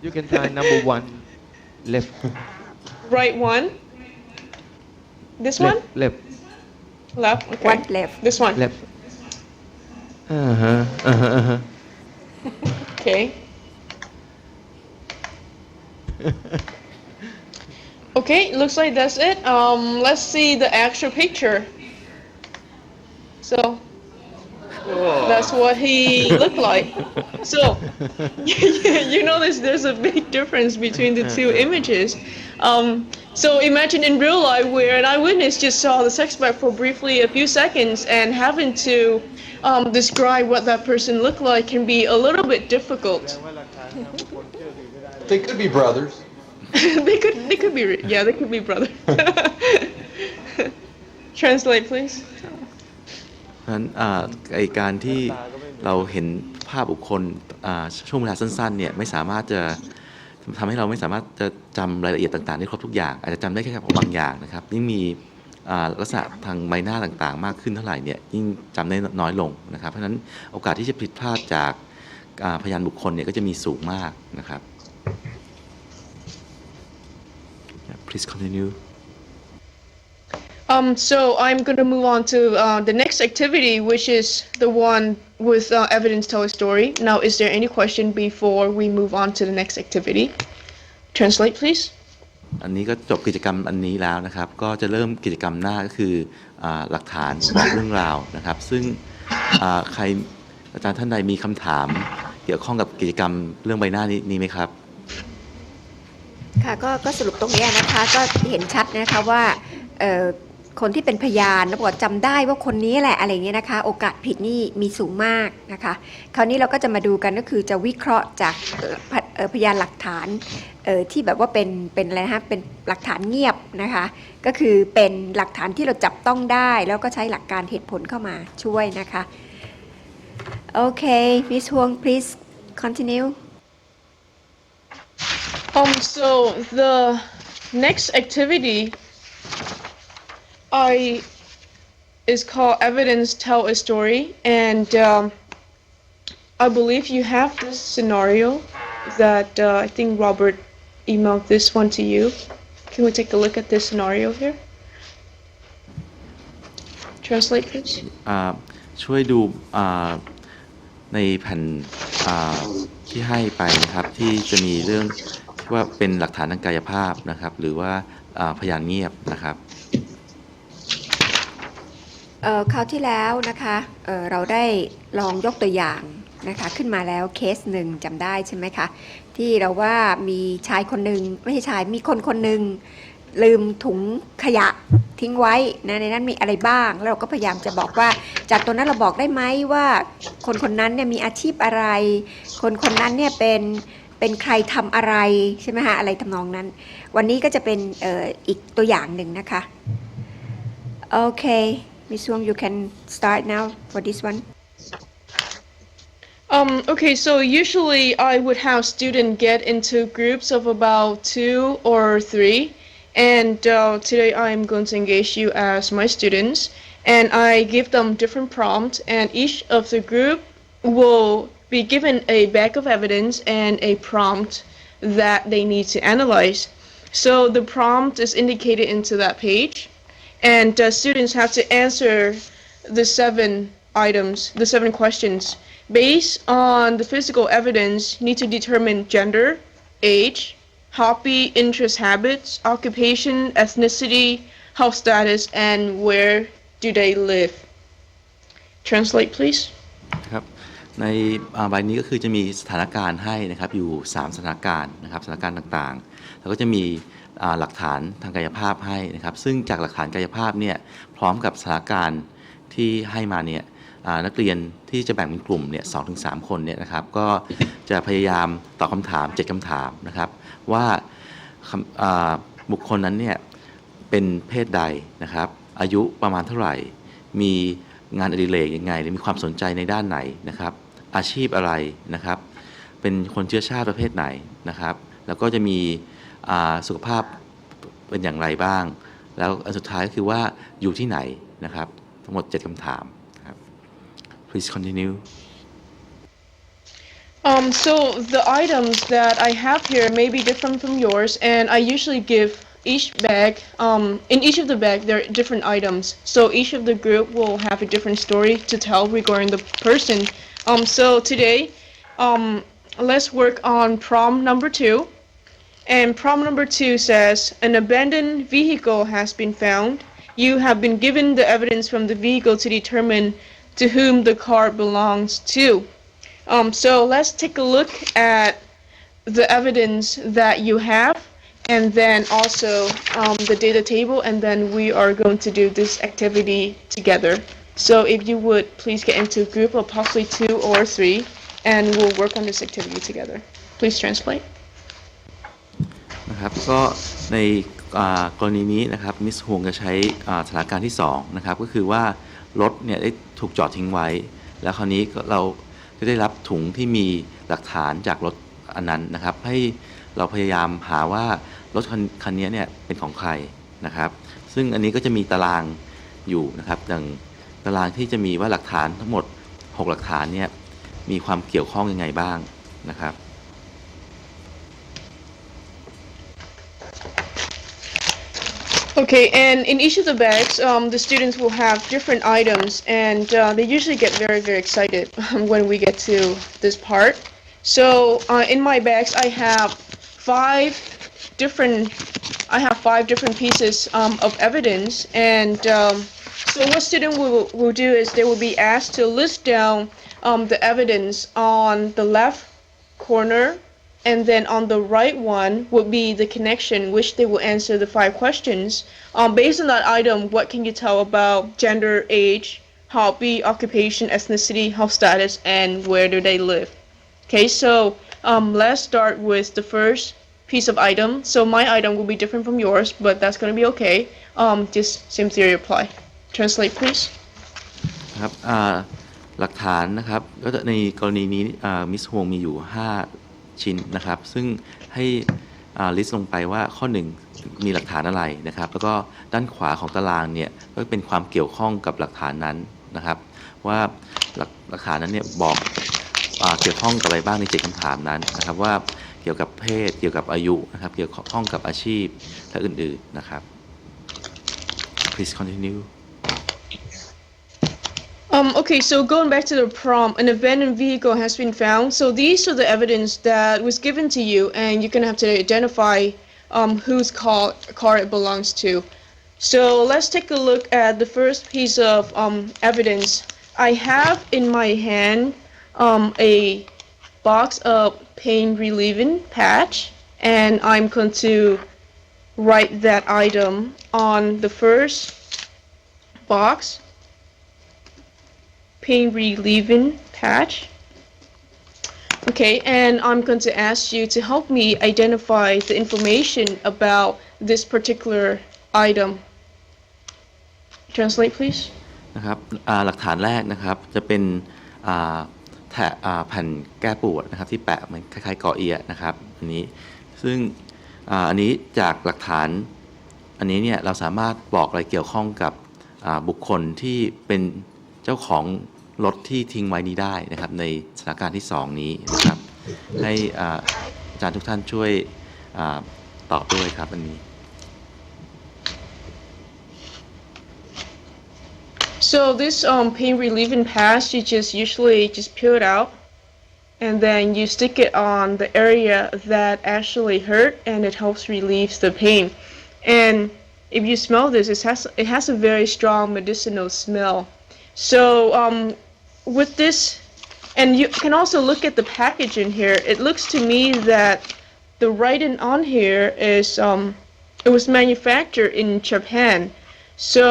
you can try number 1 left Right one. This one? left Left. Okay. One left. This one. left อ่าฮะ Okay. Okay, looks like that's it. Let's see the actual picture. So that's what he looked like. So you notice there's a big difference between the two images. So imagine in real life where an eyewitness just saw the suspect for briefly a few seconds and having to describe what that person looked like can be a little bit difficult. They could be brothers. they could be they could be brothers. Translate, please. นั้นไอการที่เราเห็นภาพบุคคลช่วงเวลาสั้นๆเนี่ยไม่สามารถจะทำให้เราไม่สามารถจะจำรายละเอียดต่างๆได้ครบทุกอย่างอาจจะจำได้แค่บางอย่างนะครับยิ่งมีลักษณะทางใบหน้าต่างๆมากขึ้นเท่าไหร่เนี่ยยิ่งจำได้น้อยลงนะครับเพราะฉะนั้นโอกาสที่จะผิดพลาดจากพยานบุคคลเนี่ยก็จะมีสูงมากนะครับ Please continue. So I'm going to move on to the next activity, which is the one with evidence tell a story. Now, is there any question before we move on to the next activity? Translate, please. อันนี้ก็จบกิจกรรมอันนี้แล้วนะครับก็จะเริ่มกิจกรรมหน้าก็คือหลักฐานบอกเรื่องราวนะครับซึ่งใครอาจารย์ท่านใดมีคำถามเกี่ยวข้องกับกิจกรรมเรื่องใบหน้านี้ไหมครับ ค่ะก็สรุปตรงนี้นะคะก็เห็นชัดนะคะว่า คนที่เป็นพยานแล้วบอกจำได้ว่าคนนี้แหละอะไรเงี้ยนะคะโอกาสผิดนี่มีสูงมากนะคะคราวนี้เราก็จะมาดูกันก็คือจะวิเคราะห์จากพยานหลักฐานที่แบบว่าเป็นอะไรนะฮะเป็นหลักฐานเงียบนะคะก็คือเป็นหลักฐานที่เราจับต้องได้แล้วก็ใช้หลักการเหตุผลเข้ามาช่วยนะคะโอเค Miss Huang please continue So the next activity is called Evidence Tell a Story, and I believe you have this scenario that I think Robert emailed this one to you. Can we take a look at this scenario here? Translate, please. ช่วยดูในแผ่นที่ให้ไปนะครับที่จะมีเรื่องว่าเป็นหลักฐานทางกายภาพนะครับหรือว่าพยานเงียบนะครับคราวที่แล้วนะคะเราได้ลองยกตัวอย่างนะคะขึ้นมาแล้วเคสหนึ่งจำได้ใช่ไหมคะที่เราว่ามีชายคนหนึ่งไม่ใช่ชายมีคนหนึ่งลืมถุงขยะทิ้งไว้นะในนั้นมีอะไรบ้างแล้วเราก็พยายามจะบอกว่าจากตัวนั้นเราบอกได้ไหมว่าคนนั้นเนี่ยมีอาชีพอะไรคนนั้นเนี่ยเป็นใครทำอะไรใช่ไหมคะอะไรทำนองนั้นวันนี้ก็จะเป็นอีกตัวอย่างหนึ่งนะคะโอเคMiss Huang, you can start now for this one. Okay, so usually I would have students get into groups of about 2 or 3, and today I'm going to engage you as my students, and I give them different prompts, and each of the group will be given a bag of evidence and a prompt that they need to analyze. So the prompt is indicated into that page. And students have to answer the 7 items, the 7 questions. Based on the physical evidence, need to determine gender, age, hobby, interest, habits, occupation, ethnicity, health status, and where do they live. Translate, please. ครับในใบนี้ก็คือจะมีสถานการณ์ให้นะครับอยู่3สถานการณ์นะครับสถานการณ์ต่างๆแล้วก็จะมีหลักฐานทางกายภาพให้นะครับซึ่งจากหลักฐานกายภาพเนี่ยพร้อมกับสถานการณ์ที่ให้มาเนี่ยนักเรียนที่จะแบ่งเป็นกลุ่มเนี่ย2-3 คนเนี่ยนะครับก็จะพยายามตอบคำถาม7คำถามนะครับว่าบุคคลนั้นเนี่ยเป็นเพศใดนะครับอายุประมาณเท่าไหร่มีงานอดิเรกยังไงหรือมีความสนใจในด้านไหนนะครับอาชีพอะไรนะครับเป็นคนเชื้อชาติประเภทไหนนะครับแล้วก็จะมีสุขภาพเป็นอย่างไรบ้างแล้วอันสุดท้ายก็คือว่าอยู่ที่ไหนนะครับทั้งหมด7คำถามครับ Please continue. So the items that I have here may be different from yours, and I usually give each bag, in each of the bag there are different items. So each of the group will have a different story to tell regarding the person. So today, let's work on prompt number 2. And prompt number 2 says, an abandoned vehicle has been found. You have been given the evidence from the vehicle to determine to whom the car belongs to. So let's take a look at the evidence that you have, and then also the data table, and then we are going to do this activity together. So if you would please get into a group of possibly 2 or 3, and we'll work on this activity together. Please translate. นะครับก็ในกรณีนี้นะครับมิสฮวงจะใช้สถานการณ์ที่2นะครับก็คือว่ารถเนี่ยได้ถูกจอดทิ้งไว้แล้วคราวนี้เราก็ได้รับถุงที่มีหลักฐานจากรถอันนั้นนะครับให้เราพยายามหาว่ารถคันนี้เนี่ยเป็นของใครนะครับซึ่งอันนี้ก็จะมีตารางอยู่นะครับอย่างตารางที่จะมีว่าหลักฐานทั้งหมด6หลักฐานเนี่ยมีความเกี่ยวข้องยังไงบ้างนะครับ Okay, and in each of the bags, the students will have different items, and they usually get very, very excited when we get to this part. So in my bags, I have 5 different pieces of evidence, and so what student will do is they will be asked to list down the evidence on the left corner and then on the right one would be the connection, which they will answer the 5 questions. Based on that item, what can you tell about gender, age, hobby, occupation, ethnicity, health status, and where do they live? Okay, so let's start with the first piece of item. So my item will be different from yours, but that's going to be okay. Just same theory apply. Translate, please. ครับหลักฐานนะครับก็ในกรณีนี้มิสฮวงมีอยู่5ชิ้นนะครับซึ่งให้ลิสต์ลงไปว่าข้อ1มีหลักฐานอะไรนะครับแล้วก็ด้านขวาของตารางเนี่ยก็เป็นความเกี่ยวข้องกับหลักฐานนั้นนะครับว่าหลักฐานนั้นเนี่ยบอกเกี่ยวข้องกับอะไรบ้างใน7คำถามนั้นนะครับว่าเกี่ยวกับเพศเกี่ยวกับอายุนะครับเกี่ยวข้องกับอาชีพและอื่นๆนะครับ Please continue. Okay, so going back to the prompt, an abandoned vehicle has been found. So these are the evidence that was given to you, and you're gonna have to identify whose car it belongs to. So let's take a look at the first piece of evidence. I have in my hand a box of pain relieving patch, and I'm going to write that item on the first box. Pain relieving patch. Okay, and I'm going to ask you to help me identify the information about this particular item. Translate, please. นะครับหลักฐานแรกนะครับจะเป็นแผ่นแก้ปวดนะครับที่แปะเหมือนคล้ายๆกอเอียนะครับอันนี้ซึ่งอันนี้จากหลักฐานอันนี้เนี่ยเราสามารถบอกอะไรเกี่ยวข้องกับบุคคลที่เป็นเจ้าของรถที่ทิ้งไว้นี้ได้นะครับในสถานการณ์ที่2นี้นะครับให้อาจารย์ทุกท่านช่วยตอบด้วยครับอันนี้ So this pain relieving patch, you usually just peel it out, and then you stick it on the area that actually hurt, and it helps relieve the pain. And if you smell this, it has a very strong medicinal smell. So with this, and you can also look at the package in here. It looks to me that the writing on here is it was manufactured in Japan. So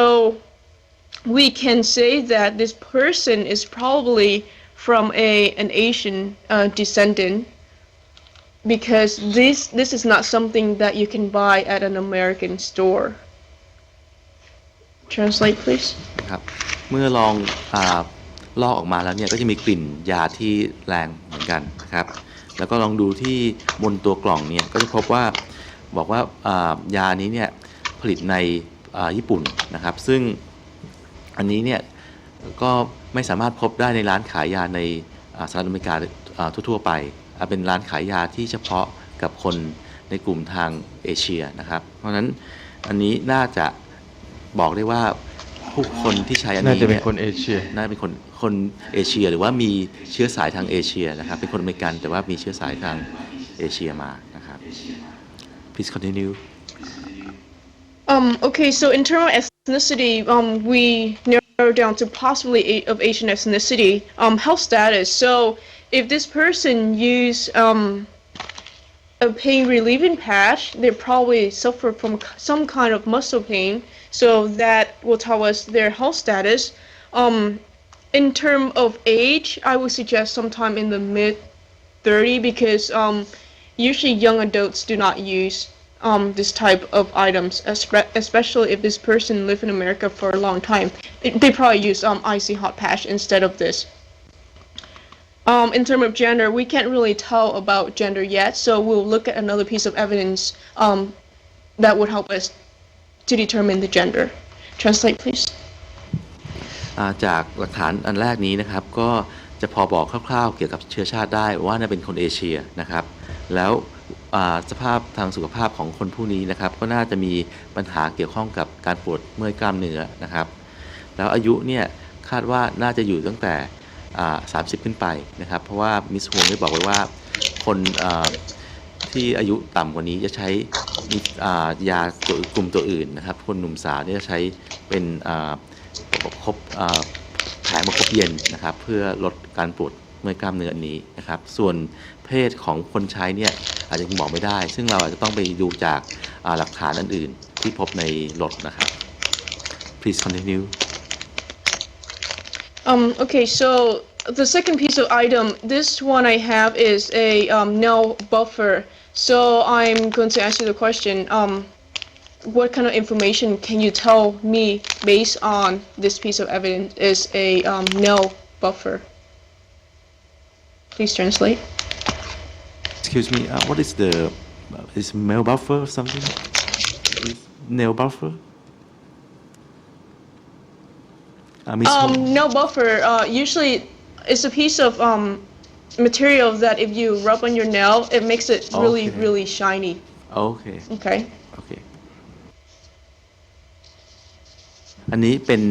we can say that this person is probably from an Asian descendant, because this is not something that you can buy at an American store. Translate, please. ครับเมื่อลองลอกออกมาแล้วเนี่ยก็จะมีกลิ่นยาที่แรงเหมือนกันนะครับแล้วก็ลองดูที่บนตัวกล่องเนี่ยก็จะพบว่าบอกว่ายานี้เนี่ยผลิตในญี่ปุ่นนะครับซึ่งอันนี้เนี่ยก็ไม่สามารถพบได้ในร้านขายยาในสหรัฐอเมริกาทั่วๆไปเป็นร้านขายยาที่เฉพาะกับคนในกลุ่มทางเอเชียนะครับเพราะฉะนั้นอันนี้น่าจะบอกได้ว่าผู้คนที่ใช้อันนี้ น่าจะเป็นคนเอเชีย น่าจะเป็นคนเอเชียหรือว่ามีเชื้อสายทางเอเชียนะครับเป็นคนอเมริกันแต่ว่ามีเชื้อสายทางเอเชียมานะครับ Please continue. Okay, so in terms of ethnicity, we narrow down to possibly of Asian ethnicity. Health status. So if this person use a pain relieving patch, they probably suffer from some kind of muscle pain. So that will tell us their health status. In terms of age, I would suggest sometime in the mid-30s, because usually young adults do not use this type of items, especially if this person lived in America for a long time. They probably use icy hot patch instead of this. In terms of gender, we can't really tell about gender yet, so we'll look at another piece of evidence that would help us to determine the gender. Translate, please. จากหลักฐานอันแรกนี้นะครับก็จะพอบอกคร่าวๆเกี่ยวกับเชื้อชาติได้ว่าน่าเป็นคนเอเชียนะครับแล้วสภาพทางสุขภาพของคนผู้นี้นะครับก็น่าจะมีปัญหาเกี่ยวข้องกับการปวดเมื่อยกล้ามเนื้อนะครับแล้วอายุเนี่ยคาดว่าน่าจะอยู่ตั้งแต่30ขึ้นไปนะครับเพราะว่ามิสฮวงได้บอกไว้ว่าคนที่อายุต่ำกว่านี้จะใช้ยากลุ่มตัวอื่นนะครับคนหนุ่มสาวเนี่ยจะใช้เป็นครบแผลมาครบเย็นนะครับเพื่อลดการปวดเมื่อยกล้ามเนื้ออันนี้นะครับส่วนเพ ศของคนใช้เนี่ยอาจจะบอกไม่ได้ซึ่งเราอาจจะต้องไปดูจากหลักฐานอื่นๆที่พบในรถนะครับ Please continue. Okay, so the second piece of item, this one I have is a null buffer. So I'm going to ask you the question, what kind of information can you tell me based on this piece of evidence is a null buffer? Please translate. Excuse me, what is the is mail buffer or something? Is nail buffer? Miss Hong? Null buffer usually is a piece of material that if you rub on your nail, it makes it really, Okay. really shiny. Okay. Okay. Okay. อันนี้เป็น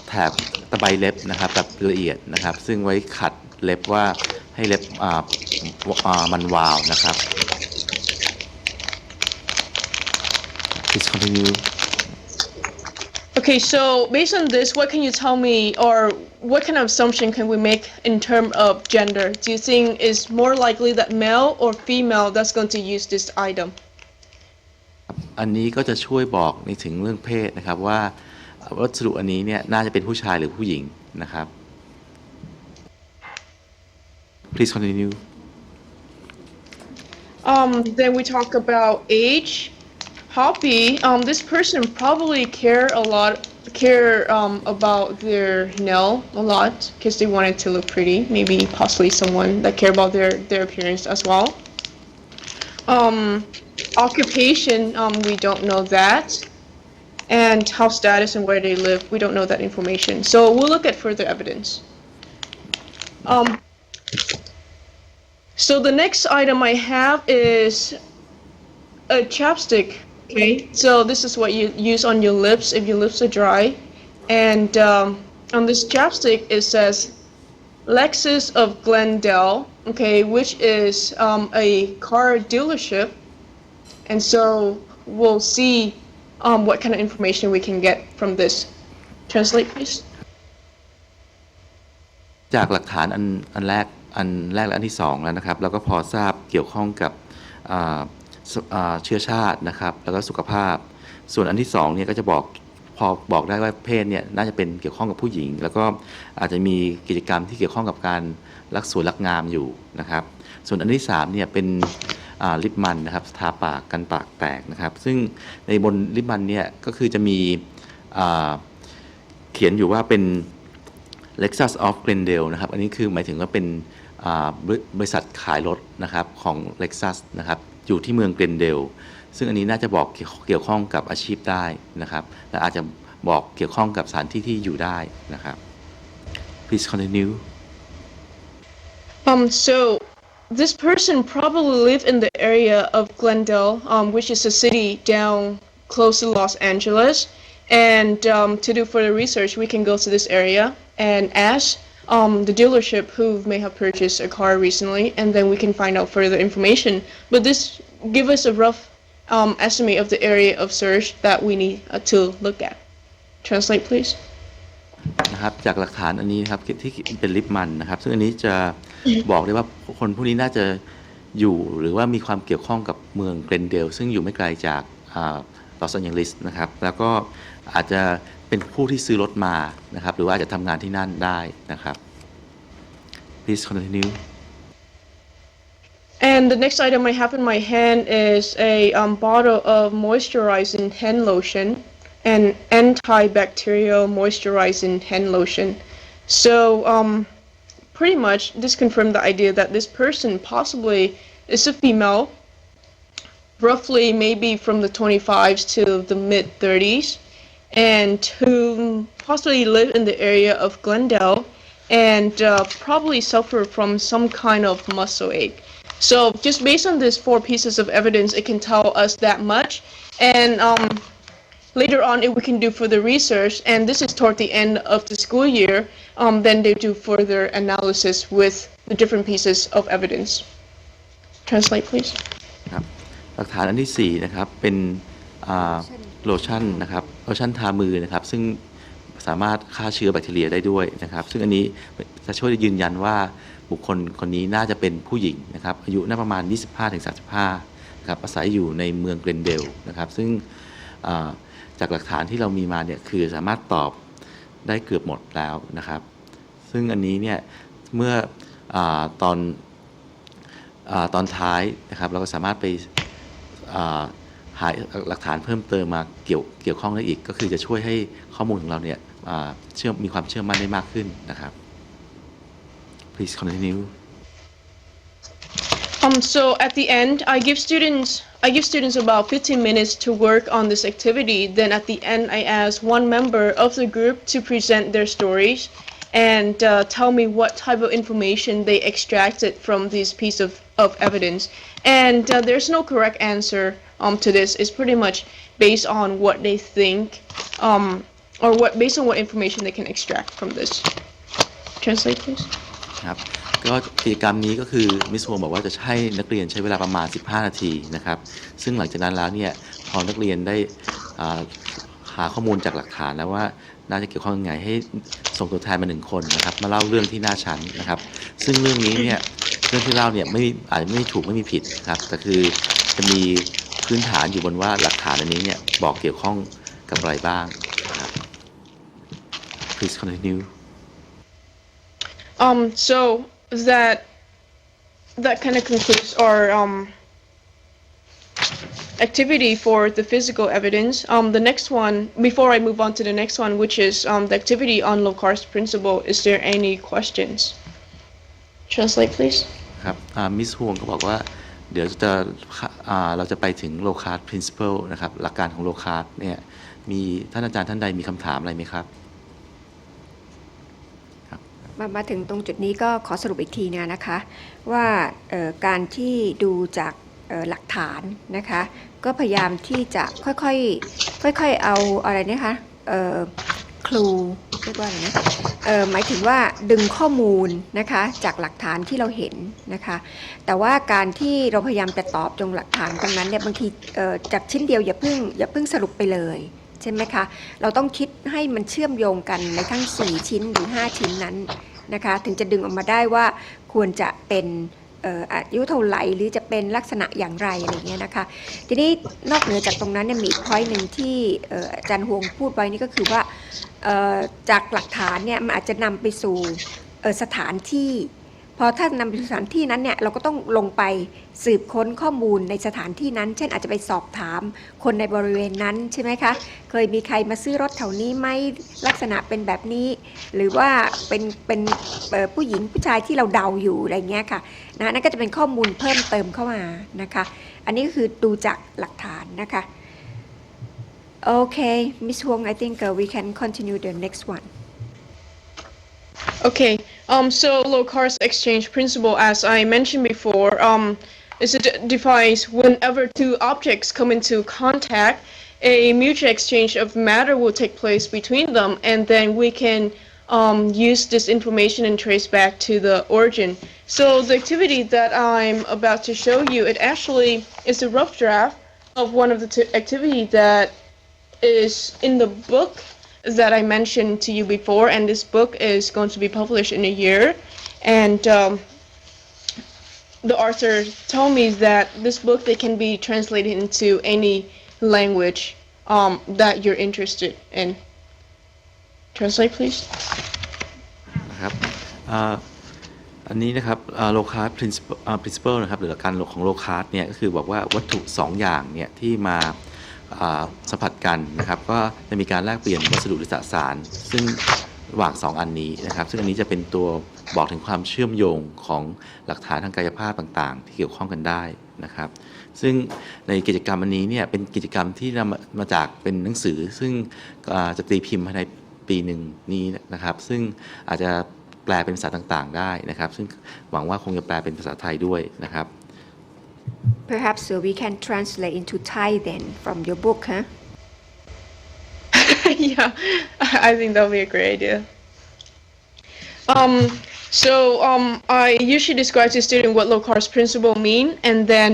แถบตะไบเล็บนะครับแบบละเอียดนะครับซึ่งไว้ขัดเล็บว่าให้เล็บมันวาวนะครับ Please continue. Okay, so based on this, what can you tell me, or what kind of assumption can we make in terms of gender? Do you think it's more likely that male or female that's going to use this item? อันนี้ก็จะช่วยบอกในถึงเรื่องเพศนะครับว่าวัสดุอันนี้เนี่ยน่าจะเป็นผู้ชายหรือผู้หญิงนะครับ Please continue. Then we talk about age, hobby. This person probably care about their nail a lot because they want it to look pretty. Maybe possibly someone that care about their appearance as well. Occupation, we don't know that. And house status and where they live, we don't know that information. So we'll look at further evidence. So the next item I have is a chapstick. Okay, so this is what you use on your lips if your lips are dry. And on this chapstick it says Lexus of Glendale, okay, which is a car dealership. And so we'll see what kind of information we can get from this. Translate, please. จากหลักฐานอันแรกและอันที่สองแล้วนะครับแล้วก็พอทราบเกี่ยวข้องกับเชื้อชาตินะครับแล้วก็สุขภาพส่วนอันที่สองเนี่ยก็จะพอบอกได้ว่าเพศเนี่ยน่าจะเป็นเกี่ยวข้องกับผู้หญิงแล้วก็อาจจะมีกิจกรรมที่เกี่ยวข้องกับการรักสวยรักงามอยู่นะครับส่วนอันที่สามเนี่ยเป็นลิปมันนะครับทาปากกันปากแตกนะครับซึ่งในบนลิปมันเนี่ยก็คือจะมีเขียนอยู่ว่าเป็น Lexus of Glendale นะครับอันนี้คือหมายถึงว่าเป็นบริษัทขายรถนะครับของ Lexus นะครับอยู่ที่เมือง Glendale ซึ่งอันนี้น่าจะบอกเกี่ยวข้องกับอาชีพได้นะครับและอาจจะบอกเกี่ยวข้องกับสถานที่ที่อยู่ได้นะครับ Please continue. So this person probably lived in the area of Glendale, which is a city down close to Los Angeles. And to do further research, we can go to this area and ask the dealership who may have purchased a car recently, and then we can find out further information. But this gives us a rough estimate of the area of search that we need to look at. Translate, please. นะครับจากหลักฐานอันนี้นะครับที่เป็นลิปมันนะครับซึ่งอันนี้จะบอกได้ว่าคนพวกนี้น่าจะอยู่หรือว่ามีความเกี่ยวข้องกับเมืองเกรนเดลซึ่งอยู่ไม่ไกลจากลอสแอนเจลิสนะครับแล้วก็อาจจะเป็นผู้ที่ซื้อรถมานะครับหรือว่าอาจจะทำงานที่นั่นได้นะครับ Please continue. And the next item I have in my hand is a bottle of moisturizing hand lotion. An antibacterial moisturizing hand lotion. So pretty much this confirmed the idea that this person possibly is a female, roughly maybe from the 25s to the mid 30s, and who possibly live in the area of Glendale and probably suffer from some kind of muscle ache. So just based on these four pieces of evidence, it can tell us that much. And later on, if we can do further research, and this is toward the end of the school year, then they do further analysis with the different pieces of evidence. Translate, please. ครับหลักฐานอันที่สี่นะครับเป็นโลชั่นนะครับโลชั่นทามือนะครับซึ่งสามารถฆ่าเชื้อแบคทีเรียได้ด้วยนะครับซึ่งอันนี้จะช่วยยืนยันว่า บุคคลคนนี้น่าจะเป็นผู้หญิงนะครับอายุน่าประมาณ 25-35 นะครับอาศัยอยู่ในเมืองเกรนเดลนะครับซึ่งจากหลักฐานที่เรามีมาเนี่ยคือสามารถตอบได้เกือบหมดแล้วนะครับซึ่งอันนี้เนี่ยเมื่อตอนท้ายนะครับเราก็สามารถไปหาหลักฐานเพิ่มเติมมาเกี่ยวข้องได้อีกก็คือจะช่วยให้ข้อมูลของเราเนี่ยมีความเชื่อมั่นได้มากขึ้นนะครับ Please continue. So at the end, I give students about 15 minutes to work on this activity. Then at the end, I ask one member of the group to present their stories and tell me what type of information they extracted from this piece of evidence. And there's no correct answer to this. It's pretty much based on what they think based on what information they can extract from this. Translate, please. ครับก็กิจกรรมนี้ก็คือมิสวงบอกว่าจะให้นักเรียนใช้เวลาประมาณ15 นาทีนะครับซึ่งหลังจากนั้นแล้วเนี่ยพอนักเรียนได้หาข้อมูลจากหลักฐานแล้วว่าน่าจะเกี่ยวข้องยังไงให้ส่งตัวแทนมา1 คนนะครับมาเล่าเรื่องที่หน้าชั้นนะครับซึ่งเรื่องนี้เนี่ยเรื่องที่เล่าเนี่ยอาจจะไม่ถูกไม่มีผิดครับแต่คือจะมีพื้นฐานอยู่บนว่าหลักฐานอันนี้เนี่ยบอกเกี่ยวข้องกับอะไรบ้างครับ Please continue. So that kind of concludes our activity for the physical evidence. The next one, before I move on to the next one, which is the activity on Locard's principle, is there any questions? Translate, please. ครับมิสฮวงก็บอกว่าเดี๋ยวเราจะไปถึง Locard principle นะครับหลักการของ Locard เนี่ยมีท่านอาจารย์ท่านใดมีคำถามอะไรไหมครับมาถึงตรงจุดนี้ก็ขอสรุปอีกทีนะคะว่าการที่ดูจากหลักฐานนะคะก็พยายามที่จะค่อยๆเอาอะไรนะคะครูเรียกว่าอะไรนะหมายถึงว่าดึงข้อมูลนะคะจากหลักฐานที่เราเห็นนะคะแต่ว่าการที่เราพยายามจะตอบตรงหลักฐานตรงนั้นเนี่ยบางทีจากชิ้นเดียวอย่าเพิ่งสรุปไปเลยใช่ไหมคะเราต้องคิดให้มันเชื่อมโยงกันในทั้ง4 ชิ้นหรือ5 ชิ้นนั้นนะคะถึงจะดึงออกมาได้ว่าควรจะเป็นอายุเท่าไหร่หรือจะเป็นลักษณะอย่างไรอะไรเงี้ยนะคะทีนี้นอกเหนือจากตรงนั้นเนี่ยมีอีก point หนึ่งที่อาจารย์ฮวงพูดไว้นี่ก็คือว่าจากหลักฐานเนี่ยมันอาจจะนำไปสู่สถานที่พอถ้านำไปสู่สถานที่นั้นเนี่ยเราก็ต้องลงไปสืบค้นข้อมูลในสถานที่นั้นเช่นอาจจะไปสอบถามคนในบริเวณนั้นใช่ไหมคะเคยมีใครมาซื้อรถแถวนี้ไหมลักษณะเป็นแบบนี้หรือว่าเป็นผู้หญิงผู้ชายที่เราเดาอยู่อะไรเงี้ยค่ะนะนั่นก็จะเป็นข้อมูลเพิ่มเติมเข้ามานะคะอันนี้ก็คือดูจากหลักฐานนะคะโอเค Miss Huang I think we can continue the next one. Okay, so Locard's exchange principle, as I mentioned before, is it defines whenever 2 objects come into contact, a mutual exchange of matter will take place between them, and then we can use this information and trace back to the origin. So the activity that I'm about to show you, it actually is a rough draft of one of the activity that is in the book that I mentioned to you before, and this book is going to be published in a year, and the author told me that this book they can be translated into any language that you're interested in. Translate, please. นะครับอันนี้นะครับLocard principle นะครับหรือหลักการของLocardเนี่ยก็คือบอกว่าวัตถุ2 อย่างเนี่ยที่มาสัมผัสกันนะครับก็จะมีการแลกเปลี่ยนวัสดุหรือสสารซึ่งระหว่าง2 อันนี้นะครับซึ่งอันนี้จะเป็นตัวบอกถึงความเชื่อมโยงของหลักฐานทางกายภาพต่างๆที่เกี่ยวข้องกันได้นะครับซึ่งในกิจกรรมอันนี้เนี่ยเป็นกิจกรรมที่นำมาจากเป็นหนังสือซึ่งจะตีพิมพ์ภายในปีหนึ่งนี้นะครับซึ่งอาจจะแปลเป็นภาษาต่างๆได้นะครับซึ่งหวังว่าคงจะแปลเป็นภาษาไทยด้วยนะครับPerhaps we can translate into Thai then from your book, huh? Yeah, I think that would be a great idea. I usually describe to students what Locard's principle mean, and then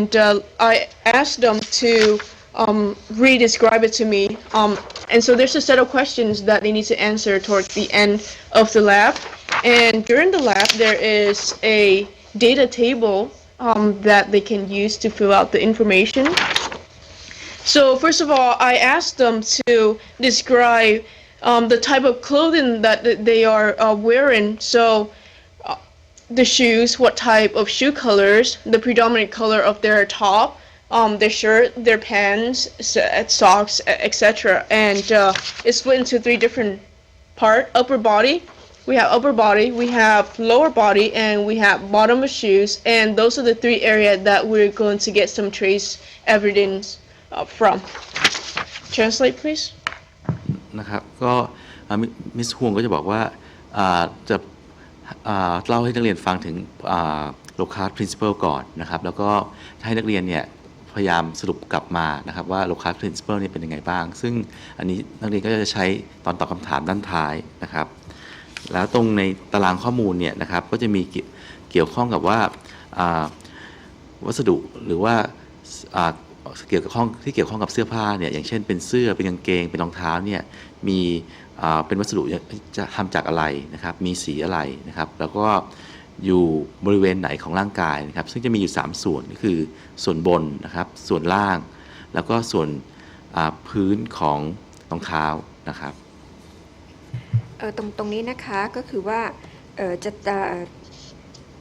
I ask them to re-describe it to me. And so there's a set of questions that they need to answer towards the end of the lab. And during the lab, there is a data table that they can use to fill out the information. So first of all, I asked them to describe the type of clothing that they are wearing. So the shoes, what type of shoe colors, the predominant color of their top, their shirt, their pants, socks, etc. And it's split into three different parts. Upper body, we have upper body, we have lower body, and we have bottom of shoes. And those are the three areas that we're going to get some trace evidence from. Translate, please. นะครับก็มิสฮวงก็จะบอกว่าจะเล่าให้นักเรียนฟังถึงโลคัส principle ก่อนนะครับแล้วก็ให้นักเรียนเนี่ยพยายามสรุปกลับมานะครับว่าโลคัส principle เนี่ยเป็นยังไงบ้างซึ่งอันนี้นักเรียนก็จะใช้ตอนตอบคำถามด้านท้ายนะครับแล้วตรงในตารางข้อมูลเนี่ยนะครับก็จะมีเกี่ยวข้องกับว่าวัสดุหรือว่าเกี่ยวข้องกับเสื้อผ้าเนี่ยอย่างเช่นเป็นเสื้อเป็นกางเกงเป็นรองเท้าเนี่ยมีเป็นวัสดุจะทำจากอะไรนะครับมีสีอะไรนะครับแล้วก็อยู่บริเวณไหนของร่างกายนะครับซึ่งจะมีอยู่3ส่วนก็คือส่วนบนนะครับส่วนล่างแล้วก็ส่วนพื้นของรองเท้านะครับตรงนี้นะคะก็คือว่าจะ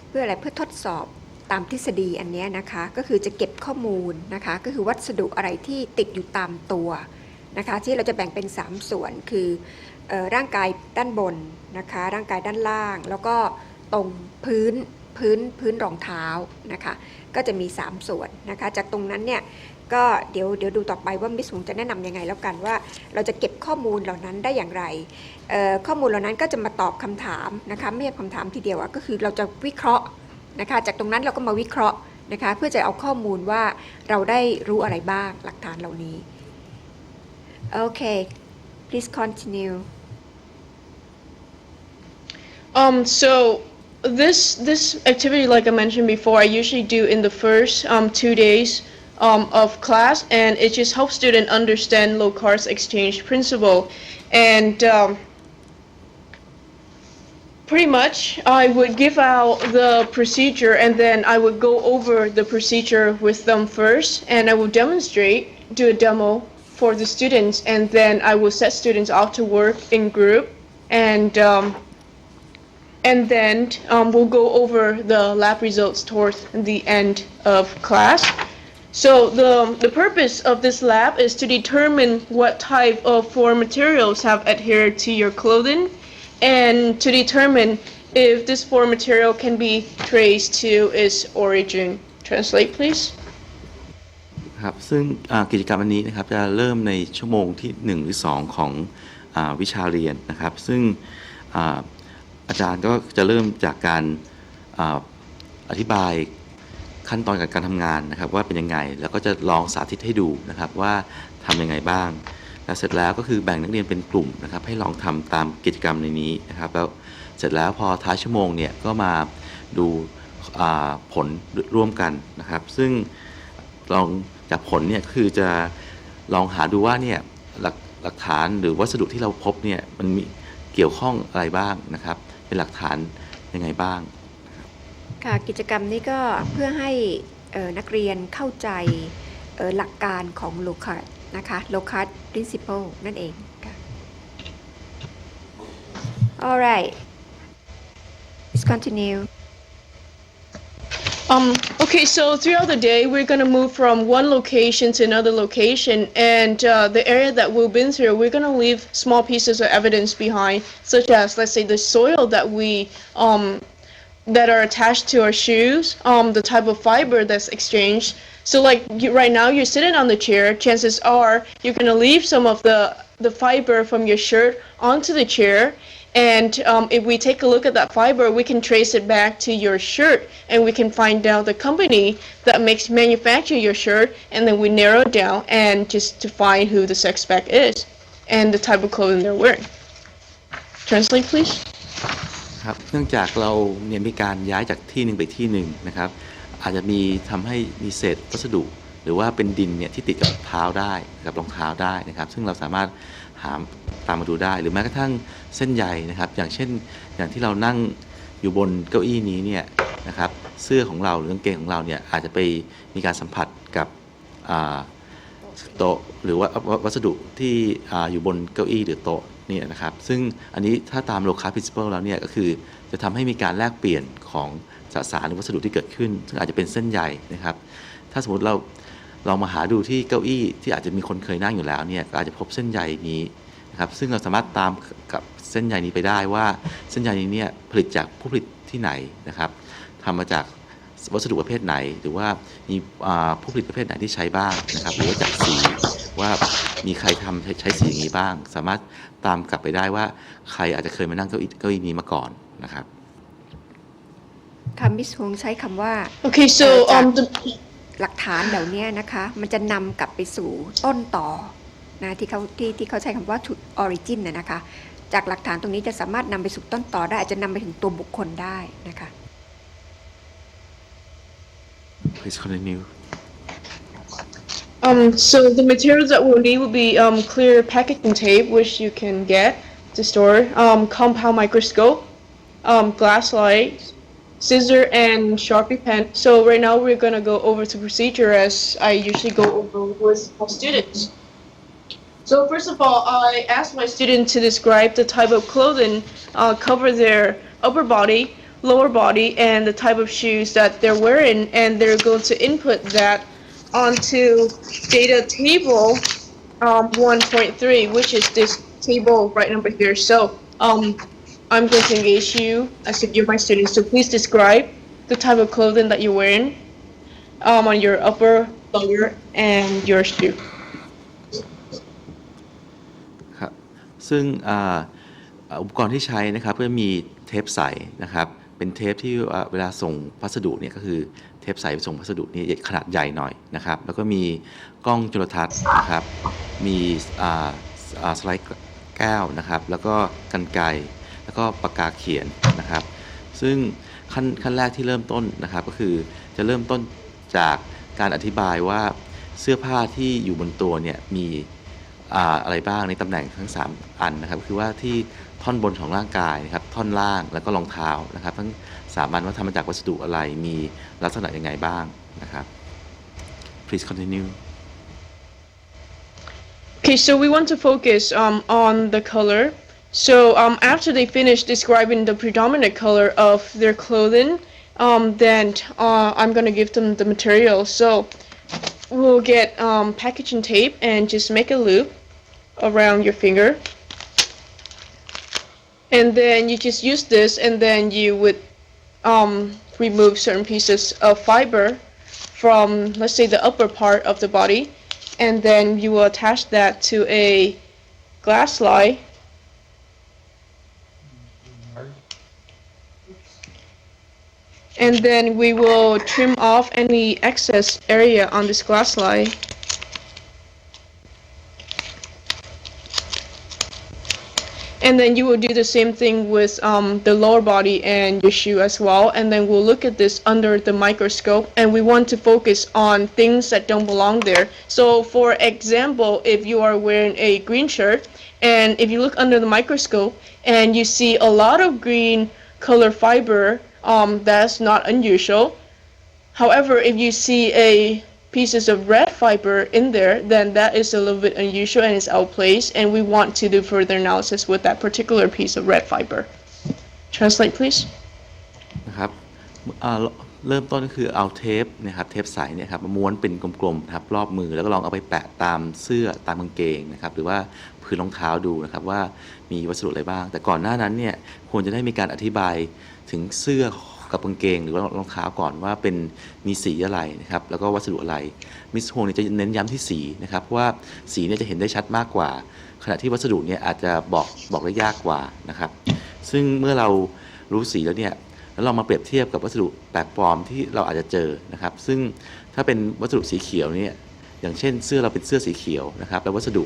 เพื่ออะไรเพื่อทดสอบตามทฤษฎีอันนี้นะคะก็คือจะเก็บข้อมูลนะคะก็คือวัสดุอะไรที่ติดอยู่ตามตัวนะคะที่เราจะแบ่งเป็น3ส่วนคือร่างกายด้านบนนะคะร่างกายด้านล่างแล้วก็ตรงพื้นรองเท้านะคะก็จะมี3ส่วนนะคะจากตรงนั้นเนี่ยก็เดี๋ยวดูต่อไปว่ามิสฮวงจะแนะนำยังไงแล้วกันว่าเราจะเก็บข้อมูลเหล่านั้นได้อย่างไรข้อมูลเหล่านั้นก็จะมาตอบคำถามนะคะไม่ใช่คำถามทีเดียวก็คือเราจะวิเคราะห์นะคะจากตรงนั้นเราก็มาวิเคราะห์นะคะเพื่อจะเอาข้อมูลว่าเราได้รู้อะไรบ้างหลักฐานเหล่านี้โอเค please continue So this activity, like I mentioned before, I usually do in the first 2 days of class, and it just helps students understand Locard's exchange principle. And pretty much, I would give out the procedure, and then I would go over the procedure with them first, and I will do a demo for the students, and then I will set students out to work in group, and then we'll go over the lab results towards the end of class. So the purpose of this lab is to determine what type of foreign materials have adhered to your clothing and to determine if this foreign material can be traced to its origin. Translate, please. ครับซึ่งกิจกรรมอันนี้นะครับจะเริ่มในชั่วโมงที่1หรือ2ของวิชาเรียนนะครับซึ่งอาจารย์ก็จะเริ่มจากการอธิบายขั้นตอนการทำงานนะครับว่าเป็นยังไงแล้วก็จะลองสาธิตให้ดูนะครับว่าทำยังไงบ้างแล้วเสร็จแล้วก็คือแบ่งนักเรียนเป็นกลุ่มนะครับให้ลองทำตามกิจกรรมในนี้นะครับแล้วเสร็จแล้วพอท้ายชั่วโมงเนี่ยก็มาดูผลร่วมกันนะครับซึ่งลองจากผลเนี่ยคือจะลองหาดูว่าเนี่ยหลักฐานหรือวัสดุที่เราพบเนี่ยมันมีเกี่ยวข้องอะไรบ้างนะครับเป็นหลักฐานยังไงบ้างค่ะกิจกรรมนี้ก็เพื่อให้นักเรียนเข้าใจหลักการของโลคัสนะคะ Locard principle นั่นเองค่ะ alright let's continue Okay, so throughout the day, we're going to move from one location to another location, and the area that we've been through, we're going to leave small pieces of evidence behind, such as, let's say, the soil that that are attached to our shoes, the type of fiber that's exchanged. So, like right now, you're sitting on the chair. Chances are you're going to leave some of the fiber from your shirt onto the chair. And if we take a look at that fiber, we can trace it back to your shirt, and we can find out the company that manufacture your shirt, and then we narrow it down and just to find who the suspect is and the type of clothing they're wearing. Translate, please. ครับเนื่องจากเราเนี่ยมีการย้ายจากที่หนึ่งไปที่หนึ่งนะครับอาจจะมีทำให้มีเศษวัสดุห รือว่าเป็นดินเนี่ยที่ติดกับเท้าได้กับรองเท้าได้นะครับซึ่งเราสามารถหาตามมาดูได้หรือแม้กระทั่งเส้นใยนะครับอย่างเช่นอย่างที่เรานั่งอยู่บนเก้าอี้นี้เนี่ยนะครับเสื้อของเราหรือกางเกงของเราเนี่ยอาจจะไปมีการสัมผัสกับโต๊ะหรือว่าวัสดุที่อยู่บนเก้าอี้หรือโต๊ะเนี่ยนะครับซึ่งอันนี้ถ้าตามโลคา principle แล้วเนี่ยก็คือจะทำให้มีการแลกเปลี่ยนของสสารหรือวัสดุที่เกิดขึ้นซึ่งอาจจะเป็นเส้นใยนะครับถ้าสมมติเราลองมาหาดูที่เก้าอี้ที่อาจจะมีคนเคยนั่งอยู่แล้วเนี่ยก็อาจจะพบเส้นใยนี้นะครับซึ่งเราสามารถตามกับเส้นใยนี้ไปได้ว่าเส้นใยนี้เนี่ยผลิตจากผู้ผลิตที่ไหนนะครับทำมาจากวัสดุประเภทไหนหรือว่ามีผู้ผลิตประเภทไหนที่ใช้บ้างนะครับหรือว่าจากสีว่ามีใครใช้สีอย่างนี้บ้างสามารถตามกลับไปได้ว่าใครอาจจะเคยมานั่งเก้าอี้นี้มาก่อนนะครับคำมิสฮงใช้คำว่า Okay, so the หลักฐานเหล่านี้นะคะมันจะนำกลับไปสู่ต้นต่อนะที่เขาใช้คำว่า to origin นะคะจากหลักฐานตรงนี้จะสามารถนำไปสู่ต้นต่อได้อาจจะนำไปถึงตัวบุคคลได้นะคะ Please continue. So the materials that we'll need will be clear packaging tape, which you can get to store, compound microscope, glass light, scissor, and Sharpie pen. So right now we're gonna go over the procedure as I usually go over with my students. So first of all, I asked my students to describe the type of clothing, cover their upper body, lower body, and the type of shoes that they're wearing, and they're going to input that onto data table 1.3, which is this table right number here. So I'm going to engage you as if you're my students. So please describe the type of clothing that you're wearing on your upper, lower, and your shoe. ครับซึ่งอุปกรณ์ที่ใช้นะครับก็มีเทปใสนะครับเป็นเทปที่เวลาส่งพัสดุเนี่ยก็คือเทปใสส่งพัสดุนี่ขนาดใหญ่หน่อยนะครับแล้วก็มีกล้องจุลทรรศน์นะครับมีสไลด์แก้วนะครับแล้วก็กรรไกรแล้วก็ปากกาเขียนนะครับซึ่งขั้นแรกที่เริ่มต้นนะครับก็คือจะเริ่มต้นจากการอธิบายว่าเสื้อผ้าที่อยู่บนตัวเนี่ยมีอะไรบ้างในตำแหน่งทั้ง3อันนะครับคือว่าที่ท่อนบนของร่างกายนะครับท่อนล่างแล้วก็รองเท้านะครับทั้ง3อันว่าทำมาจากวัสดุอะไรมีลักษณะยังไงบ้างนะครับ Please continue. Okay, so we want to focus on the color. So after they finish describing the predominant color of their clothing, then I'm going to give them the material. So we'll get packaging tape and just make a loop around your finger. And then you just use this and then you would remove certain pieces of fiber from, let's say, the upper part of the body. And then you will attach that to a glass slide. And then we will trim off any excess area on this glass slide. And then you will do the same thing with the lower body and your shoe as well. And then we'll look at this under the microscope, and we want to focus on things that don't belong there. So for example, if you are wearing a green shirt, and if you look under the microscope and you see a lot of green color fiber, that's not unusual. However, if you see a pieces of red fiber in there, then that is a little bit unusual and is outplaced, and we want to do further analysis with that particular piece of red fiber. Translate, please. นะครับเริ่มต้นก็คือเอาเทปนะครับเทปใสเนี่ยครับมาม้วนเป็นกลมๆนะครับรอบมือแล้วก็ลองเอาไปแปะตามเสื้อตามกางเกงนะครับหรือว่าพื้นรองเท้าดูนะครับว่ามีวัสดุอะไรบ้างแต่ก่อนหน้านั้นเนี่ยควรจะได้มีการอธิบายถึงเสื้อกับกางเกงหรือว่ารองเท้าก่อนว่าเป็นมีสีอะไรนะครับแล้วก็วัสดุอะไรมิสโฮเนี่ยจะเน้นย้ำที่สีนะครับเพราะว่าสีเนี่ยจะเห็นได้ชัดมากกว่าขณะที่วัสดุเนี่ยอาจจะบอกได้ยากกว่านะครับซึ่งเมื่อเรารู้สีแล้วเนี่ยแล้วเรามาเปรียบเทียบกับวัสดุแปลกปลอมที่เราอาจจะเจอนะครับซึ่งถ้าเป็นวัสดุสีเขียวเนี่ยอย่างเช่นเสื้อเราเป็นเสื้อสีเขียวนะครับแล้ววัสดุ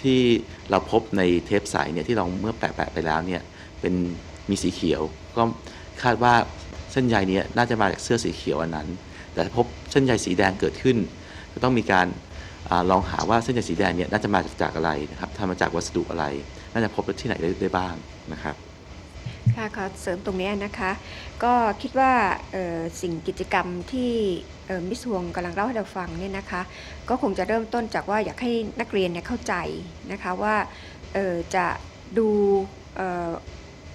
ที่เราพบในเทปใสเนี่ยที่เราเมื่อแปะไปแล้วเนี่ยเป็นมีสีเขียวก็คาดว่าเส้นใยนี้น่าจะมาจากเสื้อสีเขียวอันนั้นแต่พบเส้นใยสีแดงเกิดขึ้น จะต้องมีการลองหาว่าเส้นใยสีแดงเนี่ยน่าจะมาจากอะไรนะครับทำมาจากวัสดุอะไรน่าจะพบที่ไหนได้บ้างนะครับค่ะขอเสริมตรงนี้นะคะก็คิดว่าสิ่งกิจกรรมที่มิสฮวงกำลังเล่าให้เราฟังเนี่ยนะคะก็คงจะเริ่มต้นจากว่าอยากให้นักเรียนเนี่ยเข้าใจนะคะว่าจะดู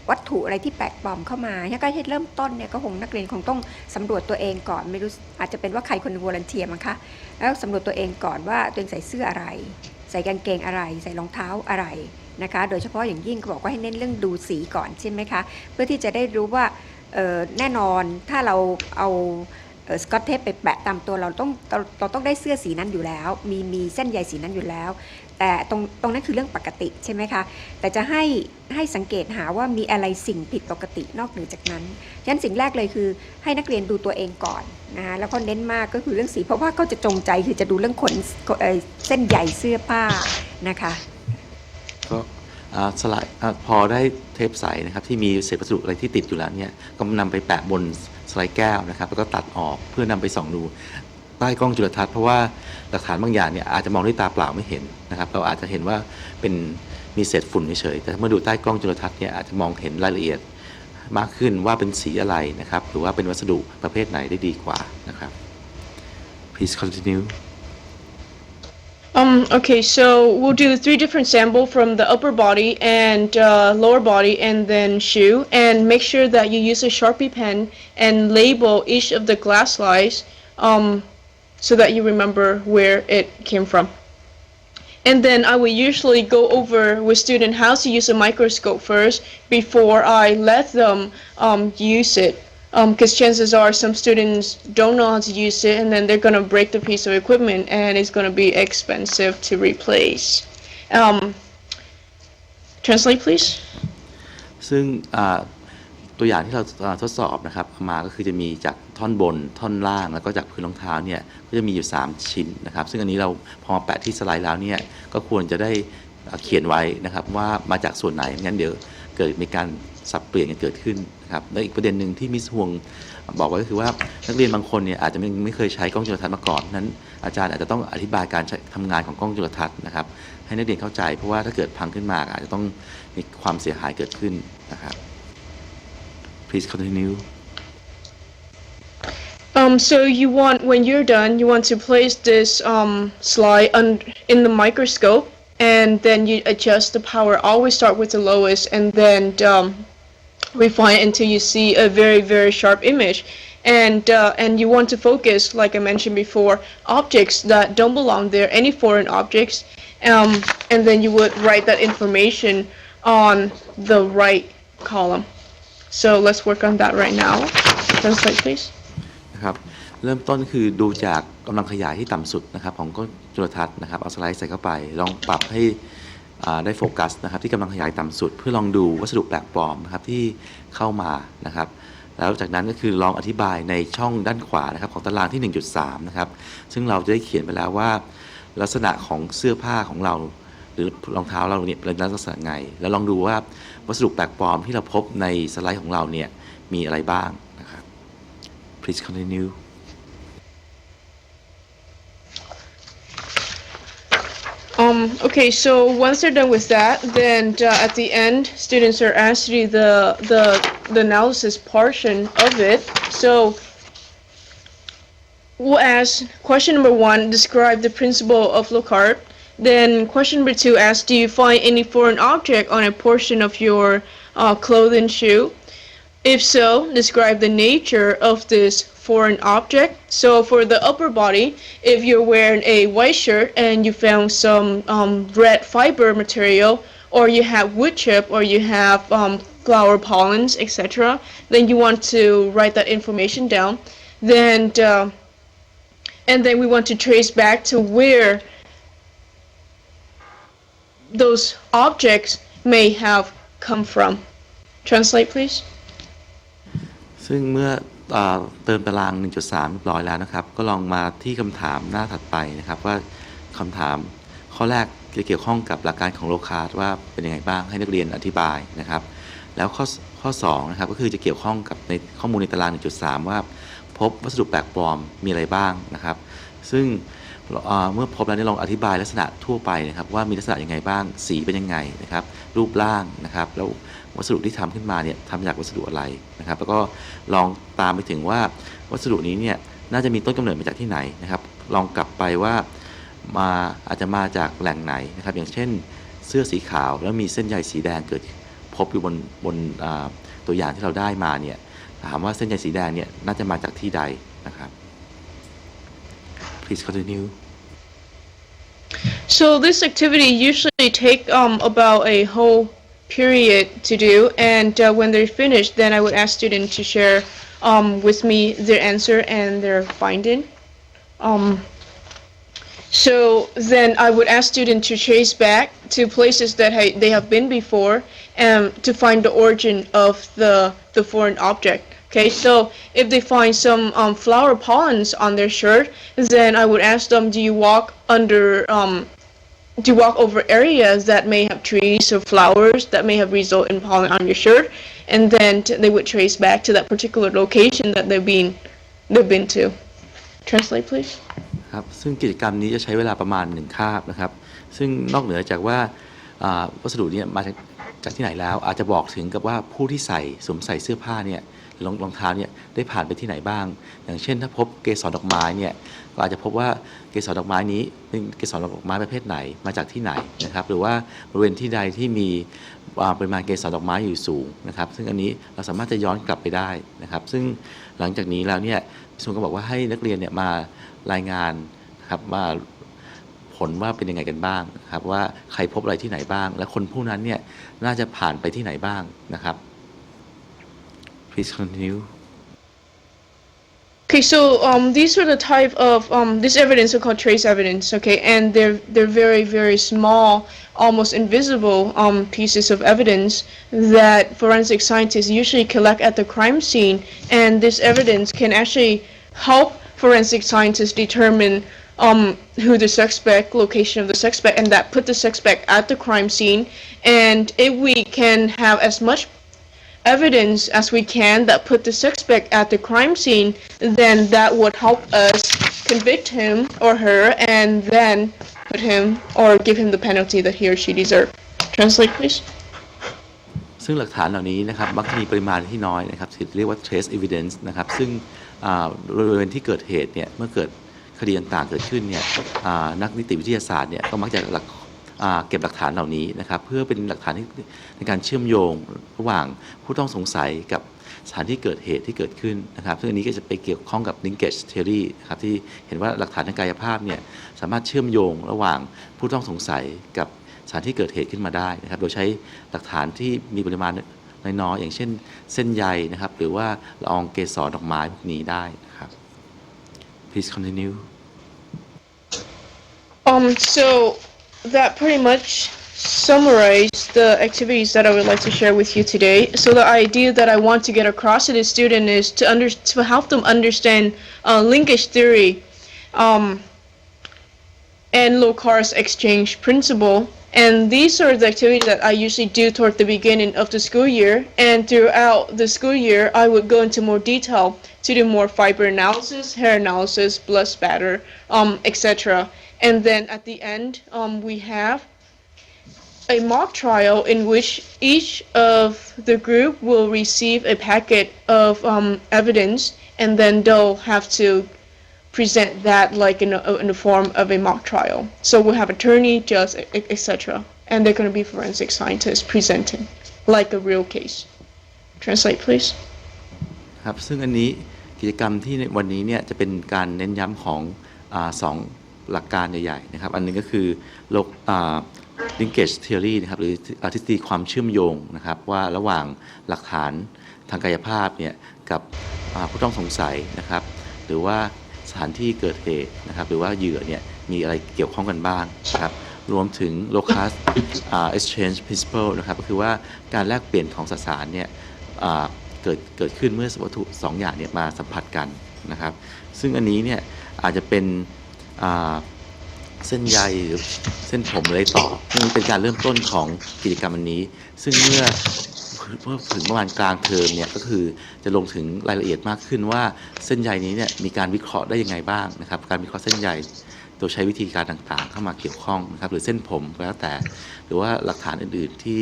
วัตถุอะไรที่แปลกปลอมเข้ามาถ้าใกล้ที่เริ่มต้นเนี่ยก็คงนักเรียนคงต้องสำรวจตัวเองก่อนไม่รู้อาจจะเป็นว่าใครคนวอลันเทียร์มั้งคะแล้วสำรวจตัวเองก่อนว่าตัวเองใส่เสื้ออะไรใส่กางเกงอะไรใส่รองเท้าอะไรนะคะโดยเฉพาะอย่างยิ่งก็บอกว่าให้เน้นเรื่องดูสีก่อนใช่ไหมคะเพื่อที่จะได้รู้ว่าแน่นอนถ้าเราเอาสกอตเทปไปแปะตามตัวเราต้องได้เสื้อสีนั้นอยู่แล้วมีเส้นใยสีนั้นอยู่แล้วแต่ตรงนั้นคือเรื่องปกติใช่ไหมคะแต่จะให้สังเกตหาว่ามีอะไรสิ่งผิดปกตินอกเหนือจากนั้นฉะนั้นสิ่งแรกเลยคือให้นักเรียนดูตัวเองก่อนนะคะแล้วก็เน้นมากก็คือเรื่องสีเพราะว่าเขาจะจงใจคือจะดูเรื่องขนเส้นใยเสื้อผ้านะคะก็สไลด์พอได้เทปใสนะครับที่มีเศษวัสดุอะไรที่ติดอยู่แล้วเนี่ยก็นำไปแปะบนสไลด์แก้วนะครับแล้วก็ตัดออกเพื่อนำไปส่องดูใต้กล้องจุลทรรศน์เพราะว่าหลักฐานบางอย่างเนี่ยอาจจะมองด้วยตาเปล่าไม่เห็นนะครับเราอาจจะเห็นว่ามีเศษฝุ่นเฉยๆแต่เมื่อดูใต้กล้องจุลทรรศน์เนี่ยอาจจะมองเห็นรายละเอียดมากขึ้นว่าเป็นสีอะไรนะครับหรือว่าเป็นวัสดุประเภทไหนได้ดีกว่านะครับ Please continue Okay, so we'll do 3 different samples from the upper body and lower body and then shoe, and make sure that you use a Sharpie pen and label each of the glass slides so that you remember where it came from. And then I will usually go over with students how to use a microscope first before I let them use it. Because chances are some students don't know how to use it, and then they're going to break the piece of equipment and it's going to be expensive to replace. Translate please. ซึ่งตัวอย่างที่เราทดสอบนะครับมาก็คือจะมีจากท่อนบนท่อนล่างแล้วก็จากพื้นรองเท้าเนี่ยก็จะมีอยู่3ชิ้นนะครับซึ่งอันนี้เราพอมาแปะที่สไลด์แล้วเนี่ยก็ควรจะได้เขียนไว้นะครับว่ามาจากส่วนไหนงั้นเดี๋ยวเกิดมีการสับเปลี่ยนกันเกิดขึ้นนะครับและอีกประเด็นหนึ่งที่มิสฮวงบอกไว้ก็คือว่านักเรียนบางคนเนี่ยอาจจะไม่เคยใช้กล้องจุลทรรศน์มาก่อนนั้นอาจารย์อาจจะต้องอธิบายการทำงานของกล้องจุลทรรศน์นะครับให้นักเรียนเข้าใจเพราะว่าถ้าเกิดพังขึ้นมาอาจจะต้องมีความเสียหายเกิดขึ้นนะครับ Please continue. So when you're done, you want to place this slide in the microscope, and then you adjust the power. Always start with the lowest, and then refine until you see a very, very sharp image. And you want to focus, like I mentioned before, objects that don't belong there, any foreign objects, and then you would write that information on the right column. So let's work on that right now. Translate, please. นะครับเริ่มต้นคือดูจากกำลังขยายที่ต่ำสุดนะครับของกล้องจุลทรรศน์นะครับเอาสไลด์ใส่เข้าไปลองปรับให้ได้โฟกัสนะครับที่กำลังขยายต่ำสุดเพื่อลองดูวัสดุแปลกปลอมนะครับที่เข้ามานะครับแล้วจากนั้นก็คือลองอธิบายในช่องด้านขวานะครับของตารางที่ 1.3 นะครับซึ่งเราจะได้เขียนไปแล้วว่าลักษณะของเสื้อผ้าของเราหรือรองเท้าเราเนี่ยเป็นลักษณะไงแล้วลองดูว่าวัสดุแปลกปลอมที่เราพบในสไลด์ของเราเนี่ยมีอะไรบ้างนะครับ Please continue. Okay, so once they're done with that, then at the end, students are asked to do the analysis portion of it. So we'll ask question number 1, describe the principle of Lockhart. Then question number 2 asks, do you find any foreign object on a portion of your clothing shoe? If so, describe the nature of this foreign object. So for the upper body, if you're wearing a white shirt and you found some red fiber material, or you have wood chip, or you have flower pollens, etc., then you want to write that information down. And then we want to trace back to where those objects may have come from. Translate, please. ซึ่งเมื่อเติมตาราง 1.3 เรียบร้อยแล้วนะครับก็ลองมาที่คำถามหน้าถัดไปนะครับว่าคำถามข้อแรกจะเกี่ยวข้องกับหลักการของโลคาร์ทว่าเป็นยังไงบ้างให้นักเรียนอธิบายนะครับแล้วข้อ2นะครับก็คือจะเกี่ยวข้องกับในข้อมูลในตาราง 1.3 ว่าพบวัสดุแปลกปลอมมีอะไรบ้างนะครับซึ่ง เมื่อพบแล้วเนี่ยลองอธิบายลักษณะทั่วไปนะครับว่ามีลักษณะยังไงบ้างสีเป็นยังไงนะครับรูปร่างนะครับแล้ววัสดุที่ทำขึ้นมาเนี่ยทำจากวัสดุอะไรนะครับแล้วก็ลองตามไปถึงว่าวัสดุนี้เนี่ยน่าจะมีต้นกำเนิดมาจากที่ไหนนะครับลองกลับไปว่าอาจจะมาจากแหล่งไหนนะครับอย่างเช่นเสื้อสีขาวแล้วมีเส้นใยสีแดงเกิดพบอยู่บนตัวอย่างที่เราได้มาเนี่ยถามว่าเส้นใยสีแดงเนี่ยน่าจะมาจากที่ใดนะครับ Please continue. So this activity usually take about a whole period to do, and when they're finished, then I would ask students to share with me their answer and their finding. So then I would ask students to trace back to places that they have been before to find the origin of the foreign object. Okay, so if they find some flower pollens on their shirt, then I would ask them, do you walk over areas that may have trees or flowers that may have resulted in pollen on your shirt? And then they would trace back to that particular location that they've been to. Translate, please. ครับซึ่งกิจกรรมนี้จะใช้เวลาประมาณ1คาบนะครับซึ่งนอกเหนือจากว่าวัสดุนี้มาจากที่ไหนแล้วอาจจะบอกถึงกับว่าผู้ที่สวมใส่เสื้อผ้าเนี่ยรองเท้าเนี่ยได้ผ่านไปที่ไหนบ้างอย่างเช่นถ้าพบเกสรดอกไม้เนี่ยก็อาจจะพบว่าเกสรดอกไม้นี้เป็นเกสรดอกไม้ประเภทไหนมาจากที่ไหนนะครับหรือว่าบริเวณที่ใดที่มีปริมาณเกสรดอกไม้อยู่สูงนะครับซึ่งอันนี้เราสามารถจะย้อนกลับไปได้นะครับซึ่งหลังจากนี้แล้วเนี่ยพี่สุนก็บอกว่าให้นักเรียนเนี่ยมารายงานนะครับว่าผลว่าเป็นยังไงกันบ้างนะครับว่าใครพบอะไรที่ไหนบ้างและคนผู้นั้นเนี่ยน่าจะผ่านไปที่ไหนบ้างนะครับ Please continue. Okay, so these are the type of this evidence are called trace evidence. Okay, and they're very small, almost invisible pieces of evidence that forensic scientists usually collect at the crime scene, and this evidence can actually help forensic scientists determine who the suspect, location of the suspect, and that put the suspect at the crime scene. And if we can have as much evidence as we can that put the suspect at the crime scene, then that would help us convict him or her and then put him or give him the penalty that he or she deserves. Translate, please. ซึ่งหลักฐานเหล่านี้นะครับมักมีปริมาณที่น้อยนะครับเรียกว่า trace evidence นะครับซึ่งบริเวณที่เกิดเหตุเนี่ยเมื่อเกิดคดีต่างๆเกิดขึ้นเนี่ยนักนิติวิทยาศาสตร์เนี่ยก็มักจะเก็บหลักฐานเหล่านี้นะครับเพื่อเป็นหลักฐานในการเชื่อมโยงระหว่างผู้ต้องสงสัยกับสถานที่เกิดเหตุที่เกิดขึ้นนะครับซึ่งอันนี้ก็จะไปเกี่ยวข้องกับ Linkage Theory นะครับที่เห็นว่าหลักฐานทางกายภาพเนี่ยสามารถเชื่อมโยงระหว่างผู้ต้องสงสัยกับสถานที่เกิดเหตุขึ้นมาได้นะครับโดยใช้หลักฐานที่มีปริมาณน้อยๆอย่างเช่นเส้นใยนะครับหรือว่าละอองเกสรดอกไม้พวกนี้ได้นะครับ Please continue. So that pretty much summarize the activities that I would like to share with you today. So the idea that I want to get across to the student is to help them understand linkage theory and Locard's exchange principle. And these are the activities that I usually do toward the beginning of the school year. And throughout the school year, I would go into more detail to do more fiber analysis, hair analysis, blood spatter, etc. And then at the end, we have a mock trial in which each of the group will receive a packet of evidence, and then they'll have to present that like in the form of a mock trial. So we'll have attorney, judge, etc. And they're going to be forensic scientists presenting like a real case. Translate, please. ครับซึ่งอันนี้กิจกรรมที่ในวันนี้เนี่ยจะเป็นการเน้นย้ำของ2หลักการใหญ่ๆนะครับอันนึงก็คือLinkage Theory นะครับหรือทฤษฎีความเชื่อมโยงนะครับว่าระหว่างหลักฐานทางกายภาพเนี่ยกับผู้ต้องสงสัยนะครับหรือว่าสถานที่เกิดเหตุนะครับหรือว่าเหยื่อเนี่ยมีอะไรเกี่ยวข้องกันบ้างนะครับรวมถึง Locard's exchange principle นะครับก็คือว่าการแลกเปลี่ยนของสสารเนี่ยเกิดขึ้นเมื่อวัตถุ2อย่างเนี่ยมาสัมผัสกันนะครับซึ่งอันนี้เนี่ยอาจจะเป็นเส้นใยหรือเส้นผมอะไรต่อซึ่งเป็นการเริ่มต้นของกิจกรรมอันนี้ซึ่งเมื่อถึงประมาณกลางเทอมเนี่ยก็คือจะลงถึงรายละเอียดมากขึ้นว่าเส้นใยนี้เนี่ยมีการวิเคราะห์ได้ยังไงบ้างนะครับการวิเคราะห์เส้นใย โดยใช้วิธีการต่างๆเข้ามาเกี่ยวข้องนะครับหรือเส้นผมก็แล้วแต่หรือว่าหลักฐานอื่นๆที่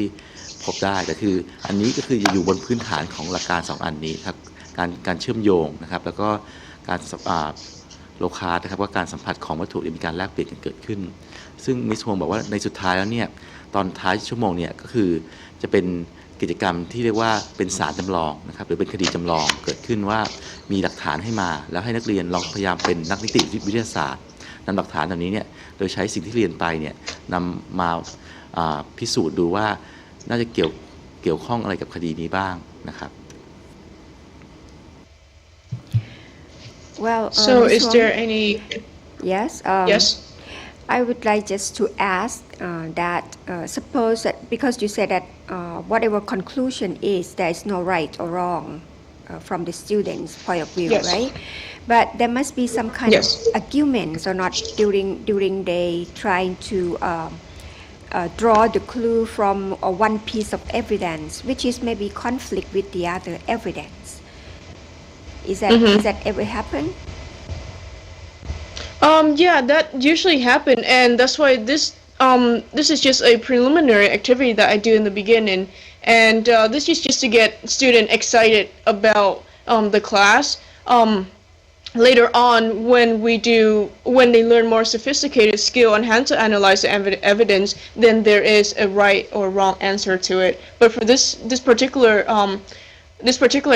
พบได้แต่คืออันนี้ก็คือจะอยู่บนพื้นฐานของหลักการ2อันนี้ครับการเชื่อมโยงนะครับแล้วก็การโลคาสนะครับว่าการสัมผัสของวัตถุมีการแลกเปลี่ยนกันเกิดขึ้นซึ่งมิสฮวงบอกว่าในสุดท้ายแล้วเนี่ยตอนท้ายชั่วโมงเนี่ยก็คือจะเป็นกิจกรรมที่เรียกว่าเป็นศาลจำลองนะครับหรือเป็นคดีจำลองเกิดขึ้นว่ามีหลักฐานให้มาแล้วให้นักเรียนลองพยายามเป็นนักนิติวิทยาศาสตร์นำหลักฐานเหล่านี้เนี่ยโดยใช้สิ่งที่เรียนไปเนี่ยนำมาพิสูจน์ดูว่าน่าจะเกี่ยวข้องอะไรกับคดีนี้บ้างนะครับ Well, So Ms. is Wong, there any? yes. Yes. I would like just to ask that suppose that because you said that whatever conclusion is, there is no right or wrong from the student's point of view, Yes. right? But there must be some kind Yes. of arguments or not during they trying to draw the clue from one piece of evidence, which is maybe conflict with the other evidence. Is that ever happen? Yeah, that usually happen, and that's why this is just a preliminary activity that I do in the beginning, and this is just to get student excited about the class. Later on, when they learn more sophisticated skill on how to analyze the evidence, then there is a right or wrong answer to it. But for this particular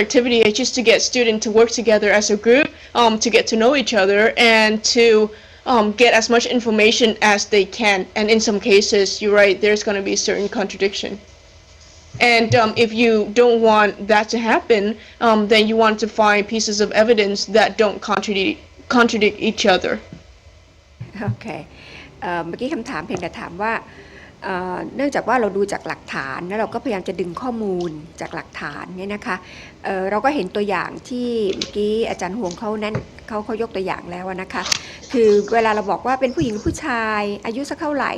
activity is just to get students to work together as a group, to get to know each other, and to get as much information as they can. And in some cases, you're right, there's going to be certain contradiction. And if you don't want that to happen, then you want to find pieces of evidence that don't contradict each other. โอเคเมื่อกี้คำถามเพียงแต่ถามว่าเนื่องจากว่าเราดูจากหลักฐานแล้วเราก็พยายามจะดึงข้อมูลจากหลักฐานเนี่ยนะคะเราก็เห็นตัวอย่างที่เมื่อกี้อาจารย์ห่วงเขายกตัวอย่างแล้วนะคะคือเวลาเราบอกว่าเป็นผู้หญิงหรือผู้ชายอายุสักเท่าไหร่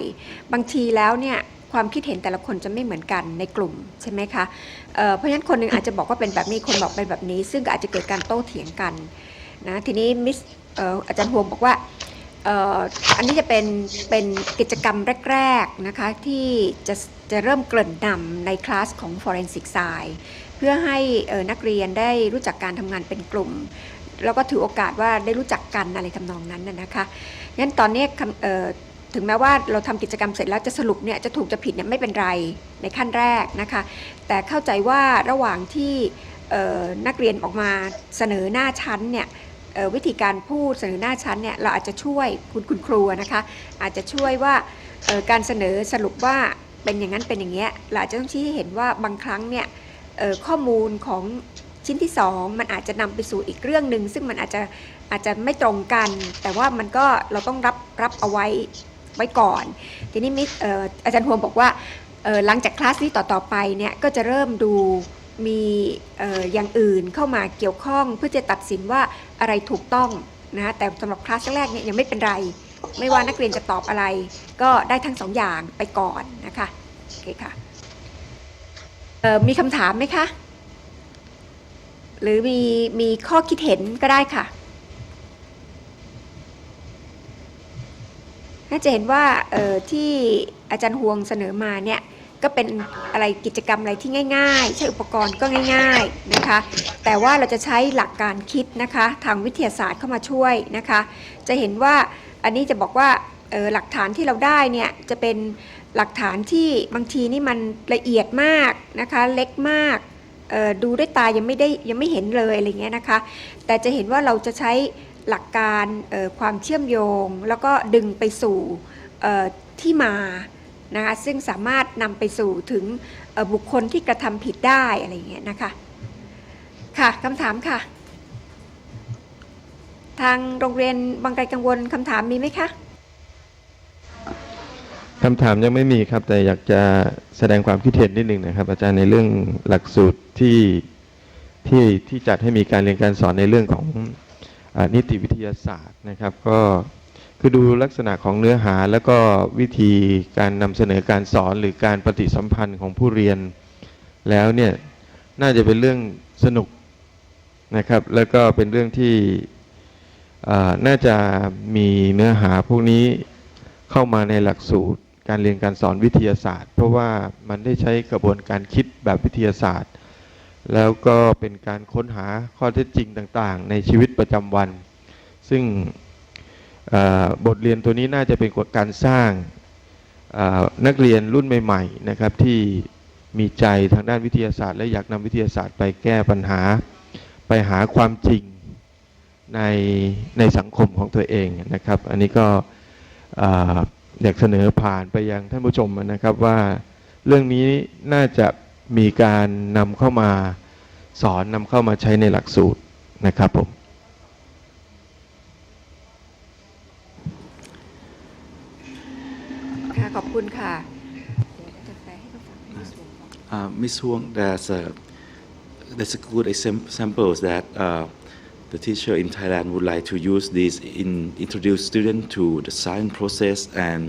บางทีแล้วเนี่ยความคิดเห็นแต่ละคนจะไม่เหมือนกันในกลุ่มใช่ไหมคะเพราะฉะนั้นคนหนึ่งอาจจะบอกว่าเป็นแบบนี้คนบอกเป็นแบบนี้ซึ่งอาจจะเกิดการโต้เถียงกันนะทีนี้อาจารย์ห่วงบอกว่าอันนี้จะเป็นกิจกรรมแรกๆนะคะที่จะเริ่มเกริ่นนำในคลาสของ Forensic Science เพื่อให้นักเรียนได้รู้จักการทำงานเป็นกลุ่มแล้วก็ถือโอกาสว่าได้รู้จักกันอะไรทำนองนั้นนะคะงั้นตอนนี้ถึงแม้ว่าเราทำกิจกรรมเสร็จแล้วจะสรุปเนี่ยจะถูกจะผิดเนี่ยไม่เป็นไรในขั้นแรกนะคะแต่เข้าใจว่าระหว่างที่นักเรียนออกมาเสนอหน้าชั้นเนี่ยวิธีการพูดเสนอหน้าชั้นเนี่ยเราอาจจะช่วยคุณครูนะคะอาจจะช่วยว่าการเสนอสรุปว่าเป็นอย่างนั้นเป็นอย่างเงี้ยเราอาจจะต้องชี้ให้เห็นว่าบางครั้งเนี่ยข้อมูลของชิ้นที่2มันอาจจะนำไปสู่อีกเรื่องหนึ่งซึ่งมันอาจจะไม่ตรงกันแต่ว่ามันก็เราต้องรับเอาไว้ก่อนทีนี้อาจารย์พวงบอกว่าหลังจากคลาสนี้ต่อไปเนี่ยก็จะเริ่มดูมีอย่างอื่นเข้ามาเกี่ยวข้องเพื่อจะตัดสินว่าอะไรถูกต้องนะแต่สำหรับคลาสแรกเนี่ยยังไม่เป็นไรไม่ว่านักเรียนจะตอบอะไรก็ได้ทั้ง2อย่างไปก่อนนะคะโอเคค่ะมีคำถามไหมคะหรือมีข้อคิดเห็นก็ได้ค่ะน่าจะเห็นว่าที่อาจารย์ฮวงเสนอมาเนี่ยก็เป็นอะไรกิจกรรมอะไรที่ง่ายๆใช้อุปกรณ์ก็ง่ายๆนะคะแต่ว่าเราจะใช้หลักการคิดนะคะทางวิทยาศาสตร์เข้ามาช่วยนะคะจะเห็นว่าอันนี้จะบอกว่าหลักฐานที่เราได้เนี่ยจะเป็นหลักฐานที่บางทีนี่มันละเอียดมากนะคะเล็กมากดูด้วยตายังไม่เห็นเลยอะไรเงี้ยนะคะแต่จะเห็นว่าเราจะใช้หลักการความเชื่อมโยงแล้วก็ดึงไปสู่ที่มานะคะซึ่งสามารถนำไปสู่ถึงบุคคลที่กระทำผิดได้อะไรเงี้ยนะคะค่ะคำถามค่ะทางโรงเรียนบางไกรกังวลคำถามมีไหมคะคำถามยังไม่มีครับแต่อยากจะแสดงความคิดเห็นนิดนึงนะครับอาจารย์ในเรื่องหลักสูตรที่จัดให้มีการเรียนการสอนในเรื่องของนิติวิทยาศาสตร์นะครับก็คือดูลักษณะของเนื้อหาแล้วก็วิธีการนำเสนอการสอนหรือการปฏิสัมพันธ์ของผู้เรียนแล้วเนี่ยน่าจะเป็นเรื่องสนุกนะครับแล้วก็เป็นเรื่องที่ น่าจะมีเนื้อหาพวกนี้เข้ามาในหลักสูตรการเรียนการสอนวิทยาศาสตร์เพราะว่ามันได้ใช้กระบวนการคิดแบบวิทยาศาสตร์แล้วก็เป็นการค้นหาข้อเท็จจริงต่างๆในชีวิตประจำวันซึ่งบทเรียนตัวนี้น่าจะเป็นการสร้างนักเรียนรุ่นใหม่ๆนะครับที่มีใจทางด้านวิทยาศาสตร์และอยากนำวิทยาศาสตร์ไปแก้ปัญหาไปหาความจริงในสังคมของตัวเองนะครับอันนี้ก็อยากเสนอผ่านไปยังท่านผู้ชมนะครับว่าเรื่องนี้น่าจะมีการนำเข้ามาสอนนำเข้ามาใช้ในหลักสูตรนะครับผมค่ะขอบคุณค่ะ Miss Huang, there's a good examples that the teacher in Thailand would like to use this introduce students to the science process and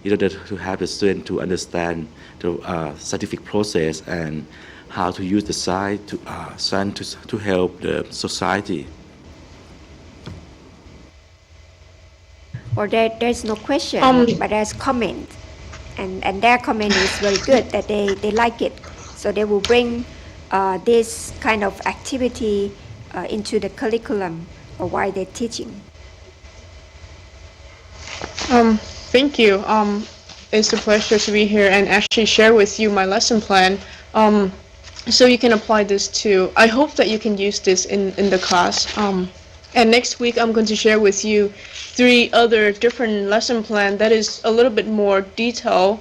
in order to have the student to understand the scientific process and how to use the science to help the society. Or there's no question, but there's comment, and their comment is very good that they like it, so they will bring this kind of activity into the curriculum or while they're teaching. Thank you. It's a pleasure to be here and actually share with you my lesson plan. So you can apply this too. I hope that you can use this in the class. And next week I'm going to share with you 3 other different lesson plan that is a little bit more detailed,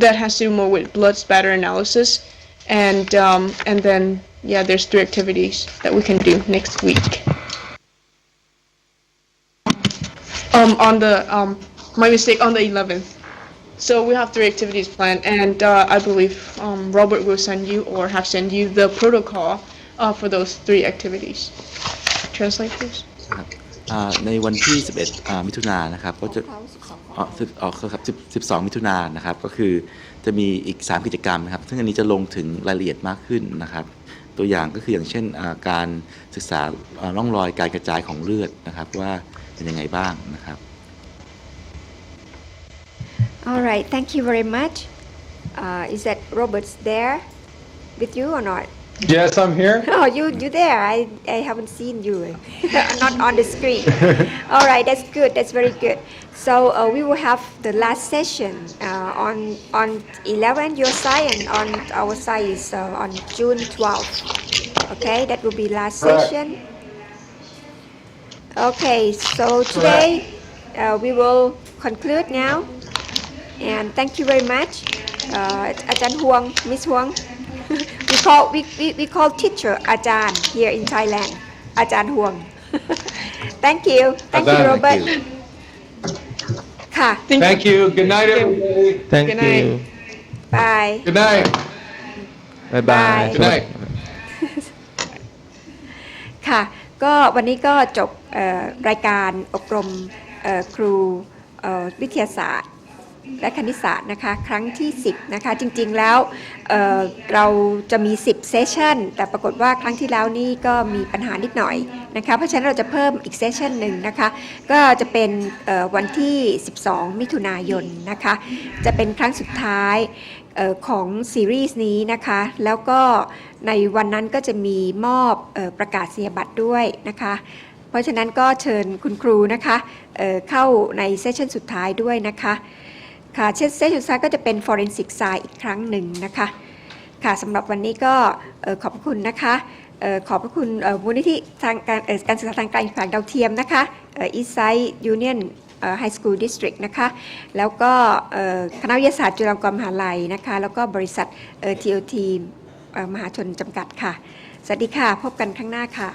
that has to do more with blood spatter analysis, and then yeah, there's 3 activities that we can do next week. On the my mistake, on the 11th. So we have 3 activities planned, and I believe Robert will send you or have sent you the protocol for those 3 activities. Translate please. ในวันที่ 11 มิถุนายนนะครับก็จะ12 มิถุนายนนะครับก็คือจะมีอีก 3 กิจกรรมนะครับซึ่งอันนี้จะลงถึงรายละเอียดมากขึ้นนะครับตัวอย่างก็คืออย่างเช่นการศึกษาร่องรอยการกระจายของเลือดนะครับว่าเป็นยังไงบ้างนะครับ All right, thank you very much. Is that Robert's there with you or not? Yes, I'm here. Oh, you there? I haven't seen you. Not on the screen. All right, that's good. That's very good. So we will have the last session on 11 your side, and on our side is on June 12th. Okay, that will be last session. Okay, so today we will conclude now, and thank you very much, Ajahn Huang, Miss Huang. We call teacher Ajahn here in Thailand, Ajahn Huang. Thank you, Robert. Thank you. ค่ะ Thank you. Good night, everybody. Thank Good you night. Bye. Good night. Bye bye Good night. ค่ะก็วันนี้ก็จบรายการอบรมครูวิทยาศาสตร์และคณิตศาสตร์นะคะครั้งที่ 10นะคะจริงๆแล้วเราจะมี10เซสชันแต่ปรากฏว่าครั้งที่แล้วนี่ก็มีปัญหานิดหน่อยนะคะเพราะฉะนั้นเราจะเพิ่มอีกเซสชันหนึ่งนะคะก็จะเป็นวันที่12มิถุนายนนะคะจะเป็นครั้งสุดท้ายของซีรีส์นี้นะคะแล้วก็ในวันนั้นก็จะมีมอบประกาศนียบัตรด้วยนะคะเพราะฉะนั้นก็เชิญคุณครูนะคะเข้าในเซสชันสุดท้ายด้วยนะคะค่ะเซสชันสุดท้ายก็จะเป็น Forensic Science อีกครั้งหนึ่งนะคะค่ะสำหรับวันนี้ก็ขอบคุณนะคะขอบพระคุณมูลนิธิทางการศึกษาทางไกลผ่านดาวเทียมนะคะ Eastside Union High School District นะคะแล้วก็คณะวิทยาศาสตร์จุฬาลงกรณ์มหาวิทยาลัยนะคะแล้วก็บริษัท TOT มหาชนจำกัดค่ะสวัสดีค่ะพบกันครั้งหน้าค่ะ